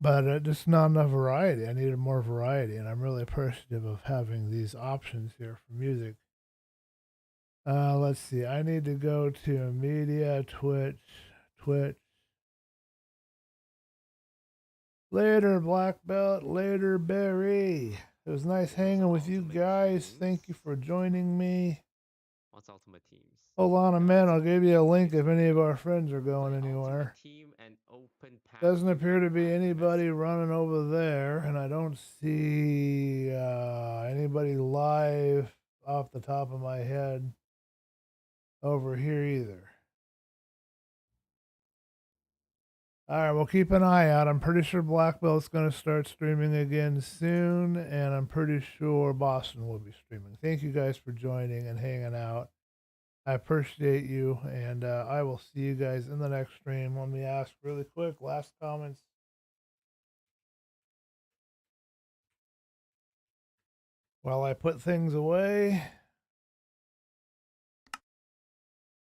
but just not enough variety. I needed more variety, and I'm really appreciative of having these options here for music. Let's see. I need to go to media, Twitch. Later, Black Belt. Later, Barry. It was nice hanging with you guys. Thank you for joining me. What's Ultimate Teams? Hold on a minute. I'll give you a link if any of our friends are going anywhere. Team and open Doesn't appear to be anybody running over there, and I don't see anybody live off the top of my head over here either. All right, we'll keep an eye out. I'm pretty sure Black Belt's going to start streaming again soon, and I'm pretty sure Boston will be streaming. Thank you guys for joining and hanging out. I appreciate you, and I will see you guys in the next stream. Let me ask really quick, last comments. While I put things away.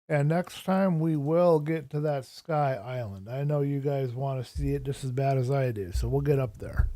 And next time we will get to that Sky Island. I know you guys want to see it just as bad as I do, so we'll get up there.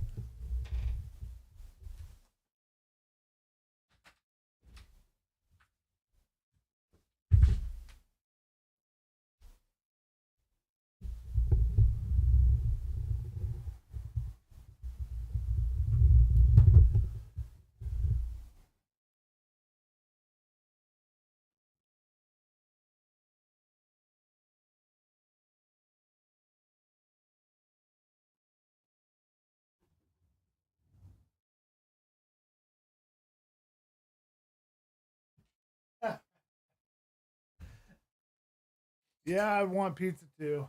Yeah, I want pizza too.